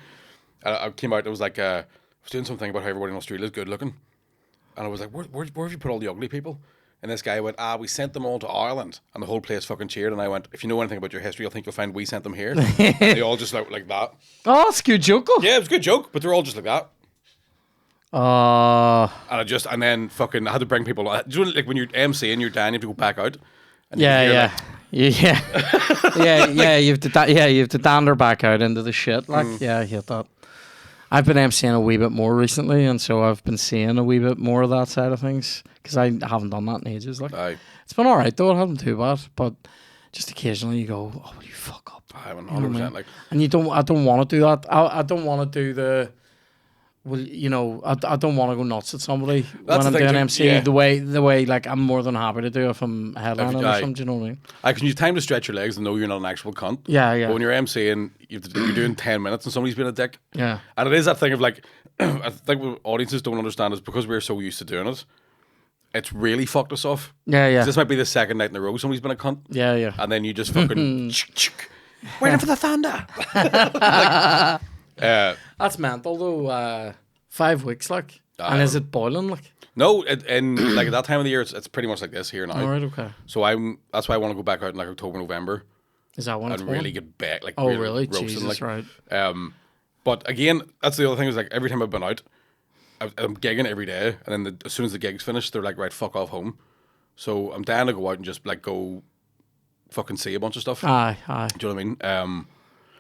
B: And I came out, it was like, I was doing something about how everybody in Australia is good looking. And I was like, where have you put all the ugly people? And this guy went, we sent them all to Ireland. And the whole place fucking cheered. And I went, if you know anything about your history, I think you'll find we sent them here. And they all just like that.
A: Oh, that's a good joke.
B: Yeah, it was a good joke, but they're all just like that. And then fucking I had to bring people on. Do you know, like when you're MCing, you're down, you have to go back out. And you hear,
A: Yeah. You have to dander back out into the shit. Like, yeah, I hate that. I've been MCing a wee bit more recently, and so I've been seeing a wee bit more of that side of things because I haven't done that in ages. Like,
B: Aye.
A: it's been all right though; it hasn't too bad. But just occasionally you go, "Oh, you fuck up,"
B: I haven't
A: You know what I
B: 100%.
A: mean?
B: Like,
A: and you don't. I don't want to do that. I don't want to do the. Well, I don't want to go nuts at somebody
B: That's
A: when I'm
B: the
A: doing
B: thing,
A: MC.
B: yeah.
A: The way, like I'm more than happy to do if I'm headlining or
B: Aye.
A: something. Do you know what I mean?
B: because you have time to stretch your legs and know you're not an actual cunt.
A: Yeah.
B: But when you're MCing, you're doing 10 minutes and somebody's being a dick.
A: Yeah.
B: And it is that thing of like, I think what audiences don't understand is because we're so used to doing it, it's really fucked us off.
A: Yeah.
B: This might be the second night in a row somebody's been a cunt.
A: Yeah.
B: And then you just fucking waiting for the thunder.
A: That's mental though. 5 weeks, like, and is it boiling, like?
B: No, and like at that time of the year, it's pretty much like this here now.
A: All right, okay.
B: So that's why I want to go back out in like October, November,
A: Is that one?
B: and really get back. Like,
A: Oh,
B: really
A: really?
B: roasting,
A: Jesus,
B: like,
A: right.
B: But again, that's the other thing is like every time I've been out, I'm gigging every day, and then as soon as the gig's finished, they're like, right, fuck off home. So I'm down to go out and just like go fucking see a bunch of stuff.
A: Aye.
B: Do you know what I mean?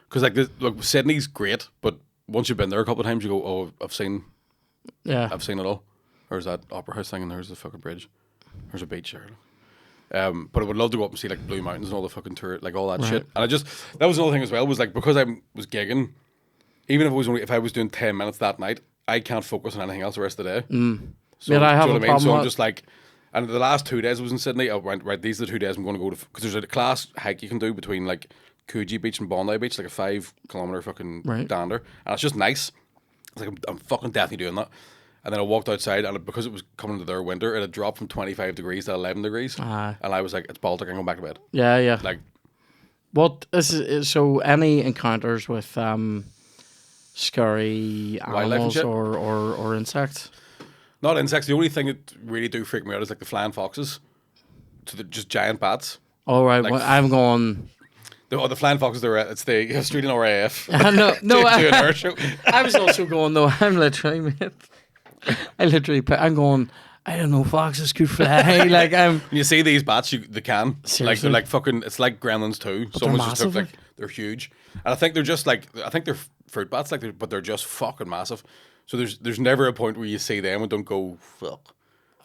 B: Because look, Sydney's great, but once you've been there a couple of times, you go, oh, I've seen
A: Yeah.
B: it all. There's that opera house thing, and there's the fucking bridge. There's a beach there. But I would love to go up and see like Blue Mountains and all the fucking tour, like all that
A: Right.
B: shit. And that was another thing as well, was like, because I was gigging, even if I was doing 10 minutes that night, I can't focus on anything else the rest of the day. So,
A: Yeah, I have
B: do you
A: a
B: know what I mean?
A: problem
B: So I'm
A: with-
B: just like, and the last 2 days I was in Sydney, I went, right, these are the 2 days I'm going to go to, because there's a class hike you can do between like Coogee Beach and Bondi Beach, like a 5 kilometre fucking
A: Right.
B: dander. And it's just nice. It's like, I'm fucking definitely doing that. And then I walked outside, and because it was coming into their winter, it had dropped from 25 degrees to 11 degrees.
A: Aye.
B: And I was like, it's Baltic, I'm going back to bed.
A: Yeah.
B: Like,
A: What is so? Any encounters with scary
B: Wildlife and
A: animals
B: shit?
A: or insects?
B: not insects. The only thing that really do freak me out is like the flying foxes. So they're just giant bats.
A: All right,
B: Like-
A: well, I'm going.
B: The flying foxes, it's the Australian RAF.
A: No,
B: Do an air show.
A: I was also going though. I'm literally, mate. I'm going. I don't know. Foxes could fly. Like I'm.
B: When you see these bats, they can. Like
A: Seriously?
B: they're like fucking. It's like Gremlins 2. Someone's just took,
A: massive,
B: like they're huge, and I think they're just like they're fruit bats, but they're just fucking massive. So there's never a point where you see them and don't go, fuck,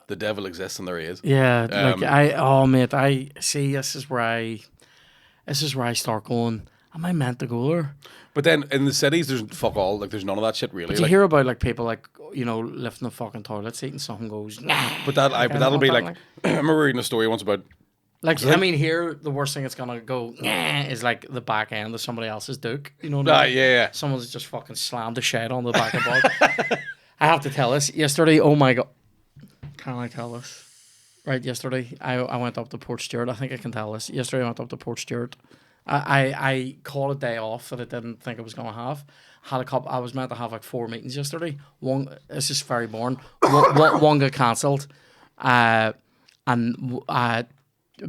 B: the devil exists and there he is.
A: Yeah,
B: Um,
A: like mate, I see. This is where I start going. Am I meant to go there?
B: But then in the cities, there's fuck all. Like there's none of that shit really.
A: Do you
B: Like,
A: hear about like people like lifting the fucking toilet seat and something goes? Nah.
B: but that'll be
A: not
B: like.
A: that,
B: I remember reading a story once about.
A: Like I mean, here the worst thing it's gonna go is like the back end of somebody else's duke. You know what I mean?
B: Yeah.
A: Someone's just fucking slammed the shed on the back of bug. I have to tell this. Yesterday, oh my god, can I tell this? Right, yesterday I went up to Port Stewart. I think I can tell this. Yesterday I went up to Port Stewart. I called a day off that I didn't think I was gonna have. Had a couple. I was meant to have like 4 meetings yesterday. One, this is very boring. One got cancelled, and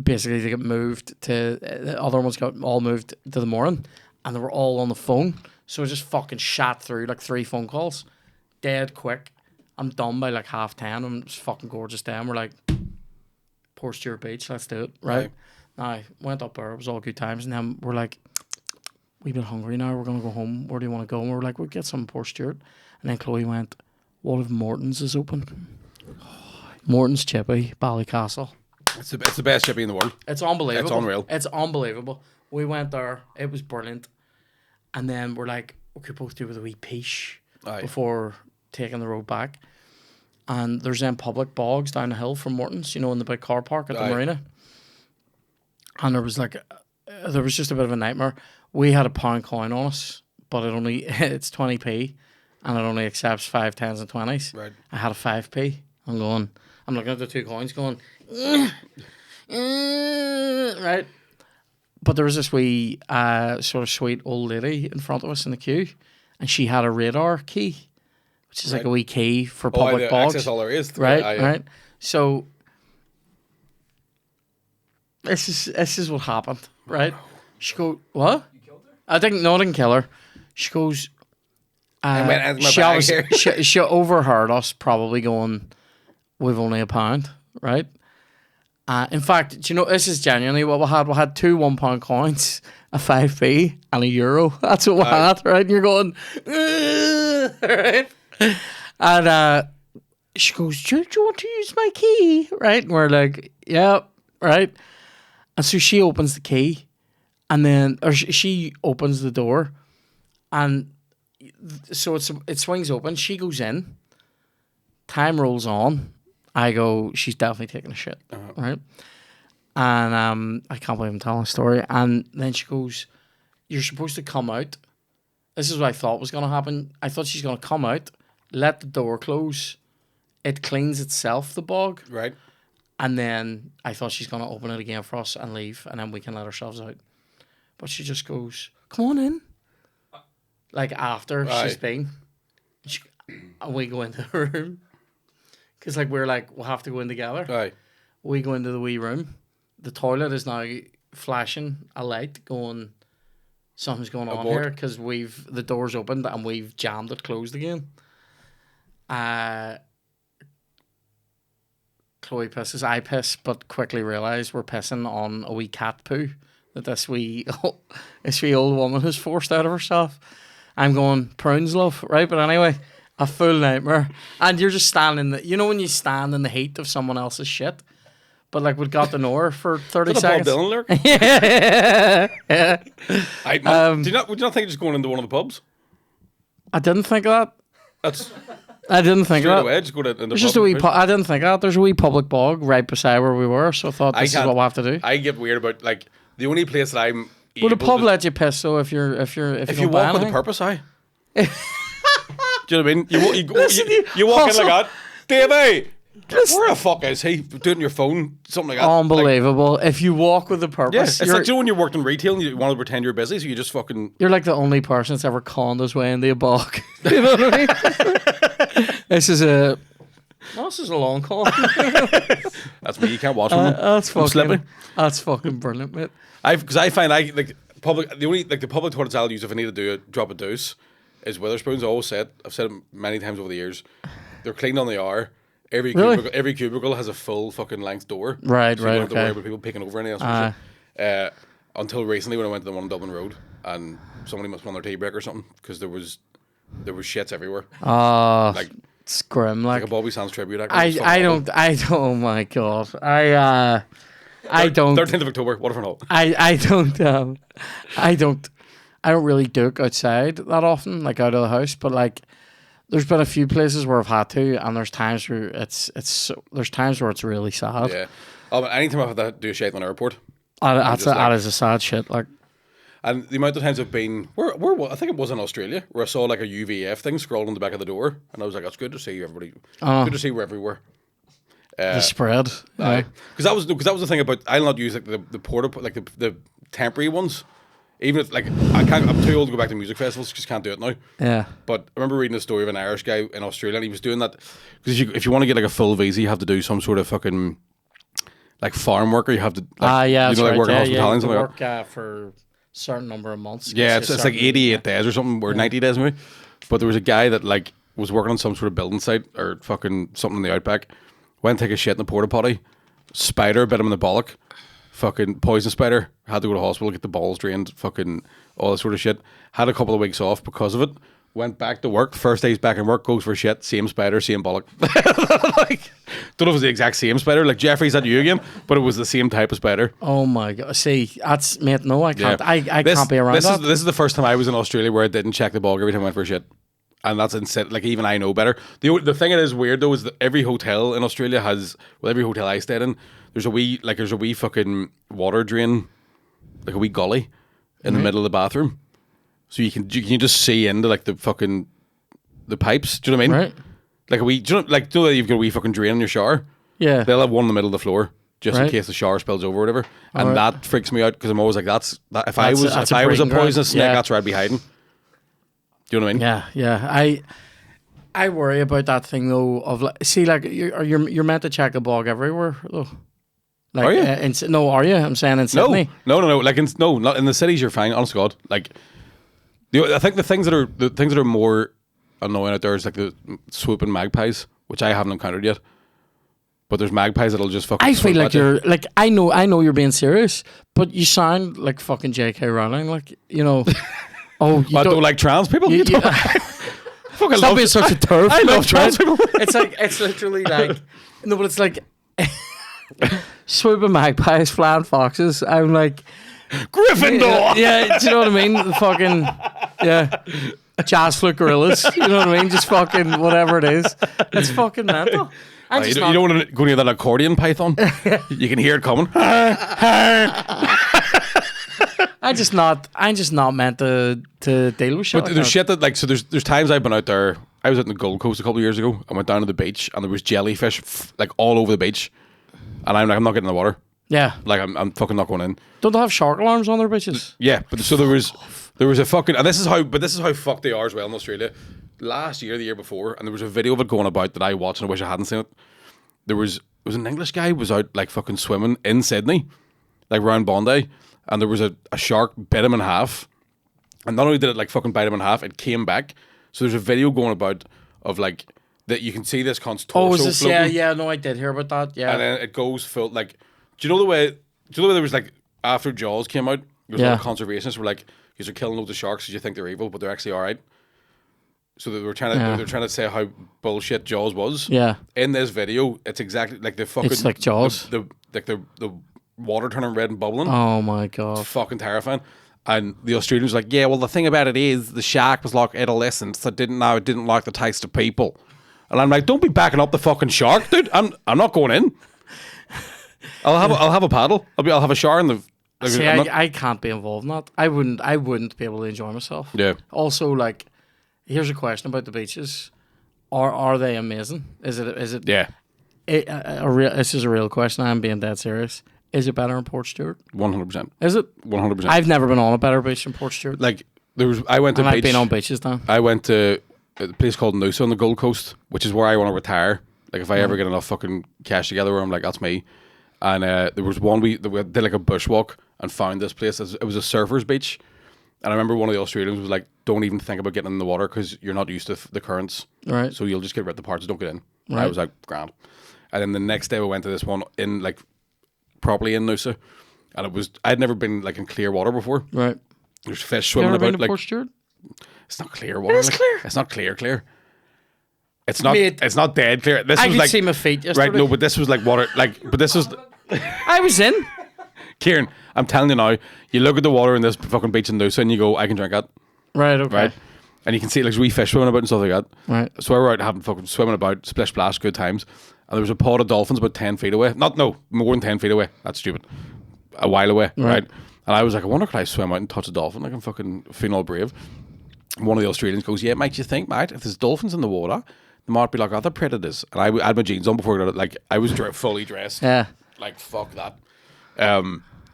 A: basically they got moved to the other ones got all moved to the morning, and they were all on the phone. So I just fucking shot through like 3 phone calls, dead quick. I'm done by like 10:30, and it's fucking gorgeous day. And we're like, Port Stewart Beach, let's do it, right? Now went up there, it was all good times, and then we're like, we've been hungry now. We're gonna go home. Where do you want to go? And we're like, we'll get some Port Stewart. And then Chloe went, what if Morton's is open? Morton's Chippy, Ballycastle.
B: It's the best chippy in the world.
A: It's unbelievable.
B: It's unreal.
A: It's unbelievable. We went there. It was brilliant. And then we're like, we could both do with a wee peach
B: Aye.
A: before taking the road back. And there's then public bogs down the hill from Morton's, in the big car park at the
B: Aye.
A: marina. And there was just a bit of a nightmare. We had a pound coin on us, but it's 20p, and it only accepts 5, 10s, and 20s.
B: Right.
A: I had a 5p. I'm looking at the 2 coins going, right. But there was this wee sort of sweet old lady in front of us in the queue, and she had a radar key, which is like a wee key for public bogs.
B: Access all there is.
A: Right. So this is what happened, right? She goes, what?
C: You killed her?
A: I didn't kill her. She goes,
B: went out my
A: she,
B: bag
A: obviously-
B: here.
A: she overheard us probably going, we've only a pound, right? In fact, do you know, this is genuinely what we had. We had 2 £1 coins, a 5p, and a euro. That's what we had, right? And you're going, right? And she goes, do you want to use my key? Right? And we're like, yeah, right. And so she opens the key, and then, or she opens the door, and so it swings open. She goes in, time rolls on. I go, she's definitely taking a shit, right? And I can't believe I'm telling a story. And then she goes, you're supposed to come out. This is what I thought was going to happen. I thought she's going to come out, let the door close. It cleans itself, the bog.
B: Right.
A: And then I thought she's going to open it again for us and leave, and then we can let ourselves out. But she just goes, come on in. Like after she's been. And we go into the room. Because we're like, we'll have to go in together.
B: Aye.
A: We go into the wee room. The toilet is now flashing a light going, something's going on
B: Abort.
A: here because the door's opened and we've jammed it closed again. Chloe pisses, I piss, but quickly realise we're pissing on a wee cat poo that this wee old woman has forced out of herself. I'm going, prunes, love, right? But anyway, a full nightmare. And you're just standing, when you stand in the heat of someone else's shit, but like we got to know her for 30
B: Is that a Bob
A: seconds.
B: Dylan lyric?
A: Yeah.
B: Would you not think of just going into one of the pubs?
A: I didn't think of that.
B: That's
A: I didn't think
B: straight
A: of that.
B: away. Just go to in the
A: There's
B: pub.
A: just a wee. I didn't think of that. There's a wee public bog right beside where we were, so I thought this is what we'll have to do.
B: I get weird about like the only place that I'm.
A: Would a
B: able
A: pub
B: to-
A: let you piss though if you
B: if
A: don't
B: you
A: buy
B: walk with a
A: anything?
B: purpose, do you know what I mean? You walk in
A: also-
B: like that, Davey. Where the fuck is he? Doing your phone, something like that. Like,
A: Unbelievable. If you walk with a
B: yeah,
A: purpose,
B: it's
A: you're,
B: like you know when you worked in retail and you want to pretend you're busy, so you just fucking.
A: you're like the only person that's ever conned his way into a bog. You know what I mean? This is a long call.
B: That's me. You can't watch me.
A: That's
B: I'm slipping.
A: fucking brilliant, mate.
B: Because I find like public the only like the public toilets I'll use if I need to do a drop a deuce is Weatherspoons. I always say it. I've said it many times over the years. They're clean on the hour.
A: Really?
B: Every cubicle has a full fucking length door.
A: Right,
B: so
A: right,
B: you don't have to
A: okay.
B: worry about people picking over any of that sort of shit. Until recently when I went to the one on Dublin Road and somebody must be on their tea break or something because there was shits everywhere.
A: Like it's grim.
B: Like
A: Like
B: a Bobby Sands tribute act.
A: I don't. Oh my god. I don't.
B: 13th of October, Waterfront Hall.
A: I don't really do it outside that often, like out of the house. But like, there's been a few places where I've had to, and there's times where there's times where it's really sad.
B: Yeah. Oh, but anytime I've had to do a shit in an airport.
A: That is a sad shit. Like,
B: And the amount of times I've been, I think it was in Australia, where I saw like a UVF thing scrawled on the back of the door, and I was like, "It's good to see you, everybody. Good to see you everywhere."
A: the spread. Yeah.
B: Because that was the thing about I'll not use like the porta like the temporary ones, even if like I'm too old to go back to music festivals, just can't do it now.
A: Yeah.
B: But I remember reading a story of an Irish guy in Australia, and he was doing that because if you want to get like a full visa, you have to do some sort of fucking like farm worker. You have to
A: Yeah.
B: you know, like work in hospitality and
A: you
B: something like that.
A: work for a certain number of months.
B: Yeah, it's like 88 days or something, or 90 days maybe. But there was a guy that like was working on some sort of building site or fucking something in the outback. Went to take a shit in the porta potty. Spider bit him in the bollock. Fucking poison spider. Had to go to hospital, get the balls drained. Fucking all that sort of shit. Had a couple of weeks off because of it. Went back to work. First day he's back in work. Goes for shit. Same spider, same bollock. Like, don't know if it's the exact same spider. Like Jeffrey's at you again, but it was the same type of spider.
A: Oh my god! See, that's mate. No, I can't. I can't be around
B: this
A: that.
B: This is the first time I was in Australia where I didn't check the bog every time I went for a shit. And that's insane. Like, even I know better. The thing that is weird, though, is that every hotel in Australia has... Well, every hotel I stayed in, there's a wee fucking water drain, like a wee gully in the middle of the bathroom. So you can just see into, like, the fucking... The pipes. Do you know what I mean?
A: Right.
B: Like a wee... Do you know that you've got a wee fucking drain in your shower?
A: Yeah.
B: They'll have one in the middle of the floor, just in
A: Right.
B: case the shower spills over or whatever. And
A: Alright.
B: that freaks me out, because I'm always like, if I was
A: that's a
B: a
A: breeding ground.
B: poisonous snake,
A: Yeah.
B: that's where I'd be hiding. Do you know what I mean?
A: Yeah. I worry about that thing though. Of like, see, like you're meant to check a bog everywhere though. Like,
B: Are you?
A: No, are you? I'm saying in Sydney.
B: No. Like not in the cities. You're fine. Honest to God. Like, I think the things that are more annoying out there is like the swooping magpies, which I haven't encountered yet. But there's magpies that'll just fucking.
A: I feel
B: swoop
A: like
B: at you.
A: you're like I know you're being serious, but you sound like fucking J.K. Rowling. Like, you know. Oh, you
B: I don't like trans people.
A: You,
B: You fucking
A: stop
B: love
A: being such a turf.
B: I love
A: like,
B: trans
A: right?
B: people.
A: It's literally like no, but it's like swooping magpies, flying foxes. I'm like
B: Gryffindor.
A: yeah, do you know what I mean? The fucking jazz flute gorillas. You know what I mean? Just fucking whatever it is. It's fucking mental.
B: You don't want to go near that accordion python. You can hear it coming.
A: I'm just not meant to deal with shit.
B: But
A: like
B: there's
A: that.
B: shit that like so there's times I've been out there. I was out in the Gold Coast a couple of years ago. I went down to the beach and there was jellyfish like all over the beach, and I'm like, I'm not getting in the water.
A: Yeah.
B: Like I'm fucking not going in.
A: Don't they have shark alarms on their bitches?
B: Yeah, but so there was a fucking, and this is how fucked they are as well in Australia. Last year, the year before, and there was a video of it going about that I watched and I wish I hadn't seen it. It was an English guy was out like fucking swimming in Sydney, like around Bondi, and there was a shark bit him in half, and not only did it like fucking bite him in half, it came back. So there's a video going about of like that you can see this cunt's torso.
A: Oh, is this?
B: floating,
A: Yeah. No, I did hear about that. Yeah.
B: and then it goes full like. Do you know the way there was like after Jaws came out, there was a lot of conservationists were like, "You're killing loads of sharks because you think they're evil, but they're actually all right." So they were trying to they're trying to say how bullshit Jaws was.
A: Yeah.
B: In this video, it's exactly like the fucking.
A: It's like Jaws.
B: like the water turning red and bubbling.
A: Oh my god.
B: It's fucking terrifying. And the Australian was like, yeah, well, the thing about it is the shark was like adolescents that didn't like the taste of people. And I'm like, don't be backing up the fucking shark, dude. I'm not going in. I'll have a paddle. I'll have a shower in the. Like,
A: See, I can't be involved in that. I wouldn't be able to enjoy myself.
B: Yeah.
A: Also, like, here's a question about the beaches: Are they amazing? Is it?
B: Yeah.
A: This is a real question. I'm being dead serious. Is it better in Port Stewart?
B: 100%.
A: Is it?
B: 100%.
A: I've never been on a better beach in Port Stewart.
B: Like I went to.
A: I've been on beaches now.
B: I went to a place called Noosa on the Gold Coast, which is where I want to retire. Like if I ever get enough fucking cash together, where I'm like, that's me. And there was one we did like a bushwalk and found this place. It was a surfer's beach, and I remember one of the Australians was like, "Don't even think about getting in the water because you're not used to the currents,
A: Right.
B: So you'll just get rid of the parts. Don't get in." And
A: Right.
B: I was like, "Grand." And then the next day we went to this one in like properly in Noosa, and I'd never been like in clear water before.
A: Right.
B: There's fish
A: You
B: swimming
A: ever been
B: about.
A: to
B: Like
A: Port Stewart?
B: it's not clear water.
A: It is
B: like,
A: clear.
B: It's not clear. It's not.
A: Mate,
B: it's not dead clear. This
A: I
B: was
A: could
B: like
A: see my feet yesterday.
B: right. No, but this was like water. But this was.
A: I was in.
B: Kieran, I'm telling you now, you look at the water in this fucking beach in Noosa and you go, I can drink that,
A: Right. Okay.
B: right? And you can see like wee fish swimming about and stuff like that.
A: Right.
B: So we were out having fucking swimming about, splish splash, good times. And there was a pod of dolphins about 10 feet away. More than 10 feet away. That's stupid. A while away, right? And I was like, I wonder could I swim out and touch a dolphin? Like I'm fucking feeling all brave. And one of the Australians goes, yeah, mate, you think, mate, if there's dolphins in the water, there might be like other predators. And I had my jeans on before I got it. Like I was fully dressed.
A: Yeah.
B: Like fuck that.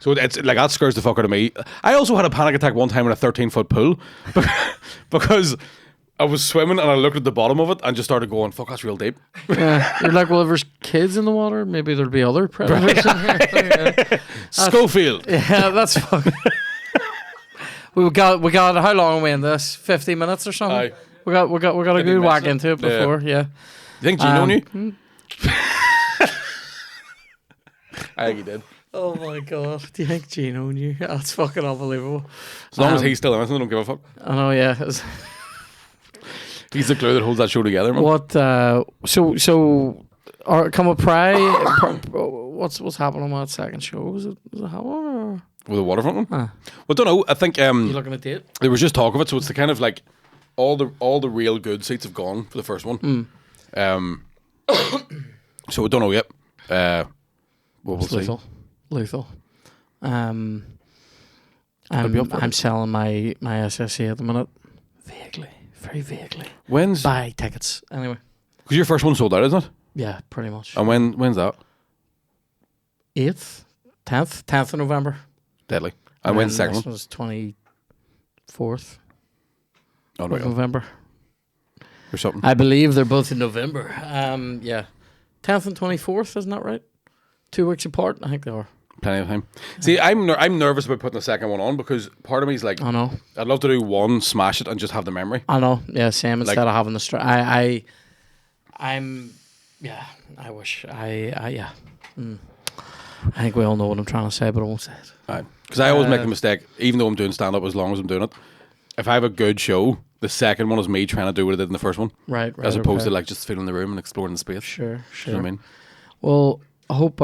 B: So it's like that scares the fuck out of me. I also had a panic attack one time in a 13-foot pool because I was swimming and I looked at the bottom of it and just started going, fuck, that's real deep.
A: Yeah. You're like, well, if there's kids in the water, maybe there'll be other predators in here.
B: Schofield.
A: Yeah, that's fucking. we got. How long are we in this? 50 minutes or something.
B: Aye.
A: We got a
B: 50
A: good whack
B: minutes,
A: into it before. Yeah.
B: You think Gino knew? I think he did.
A: Oh my god! Do you think Gino knew? That's fucking unbelievable.
B: As long as he's still in it, I don't give a fuck.
A: I know. Yeah.
B: He's the glue that holds that show together, man.
A: What? Come a pry. What's happening on that second show? Was it happening? Or?
B: With the waterfront one? Well, don't know. I think
A: You looking at date?
B: there was just talk of it, so it's the kind of like all the real good seats have gone for the first one. So we don't know yet. We'll see.
A: Lethal.
B: Could be up for
A: I'm
B: it.
A: selling my SSC at the minute. Vaguely. Very vaguely.
B: When's
A: Buy tickets. Anyway.
B: because your first one sold out, isn't it?
A: Yeah, pretty much.
B: And when's that?
A: 8th? 10th of November.
B: Deadly. And when's the
A: then
B: second
A: this
B: one?
A: was 24th
B: Oh
A: of
B: no,
A: November.
B: or something.
A: I believe they're both in November. Yeah. 10th and 24th, isn't that right? 2 weeks apart? I think they are.
B: Plenty of time. See, I'm nervous about putting the second one on because part of me is like,
A: I know.
B: I'd love to do one, smash it, and just have the memory.
A: I know. Yeah, same.
B: Like-
A: Instead of having the I'm. Yeah. I wish. Yeah. I think we all know what I'm trying to say, but I won't say it.
B: Because I always make the mistake, even though I'm doing stand up as long as I'm doing it. If I have a good show, the second one is me trying to do what I did in the first one,
A: Right.
B: as opposed
A: okay.
B: to like just filling the room and exploring the space.
A: Sure.
B: You
A: Sure.
B: know what I mean?
A: Well, I hope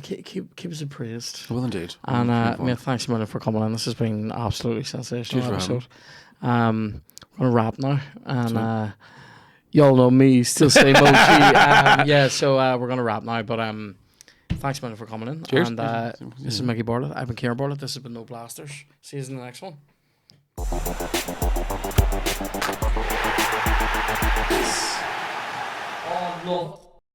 A: keep us appraised.
B: Well, indeed.
A: And
B: Looking
A: mate,
B: forward.
A: thanks a million for coming in. This has been absolutely sensational
B: Cheers for
A: episode. We're gonna wrap now, and y'all know me, still same OG. Yeah, so we're gonna wrap now. But thanks a million for coming in.
B: Cheers.
A: And this is Micky Bartlett. I've been Kieran Bartlett. This has been No Blasters. See you in the next one. Oh no.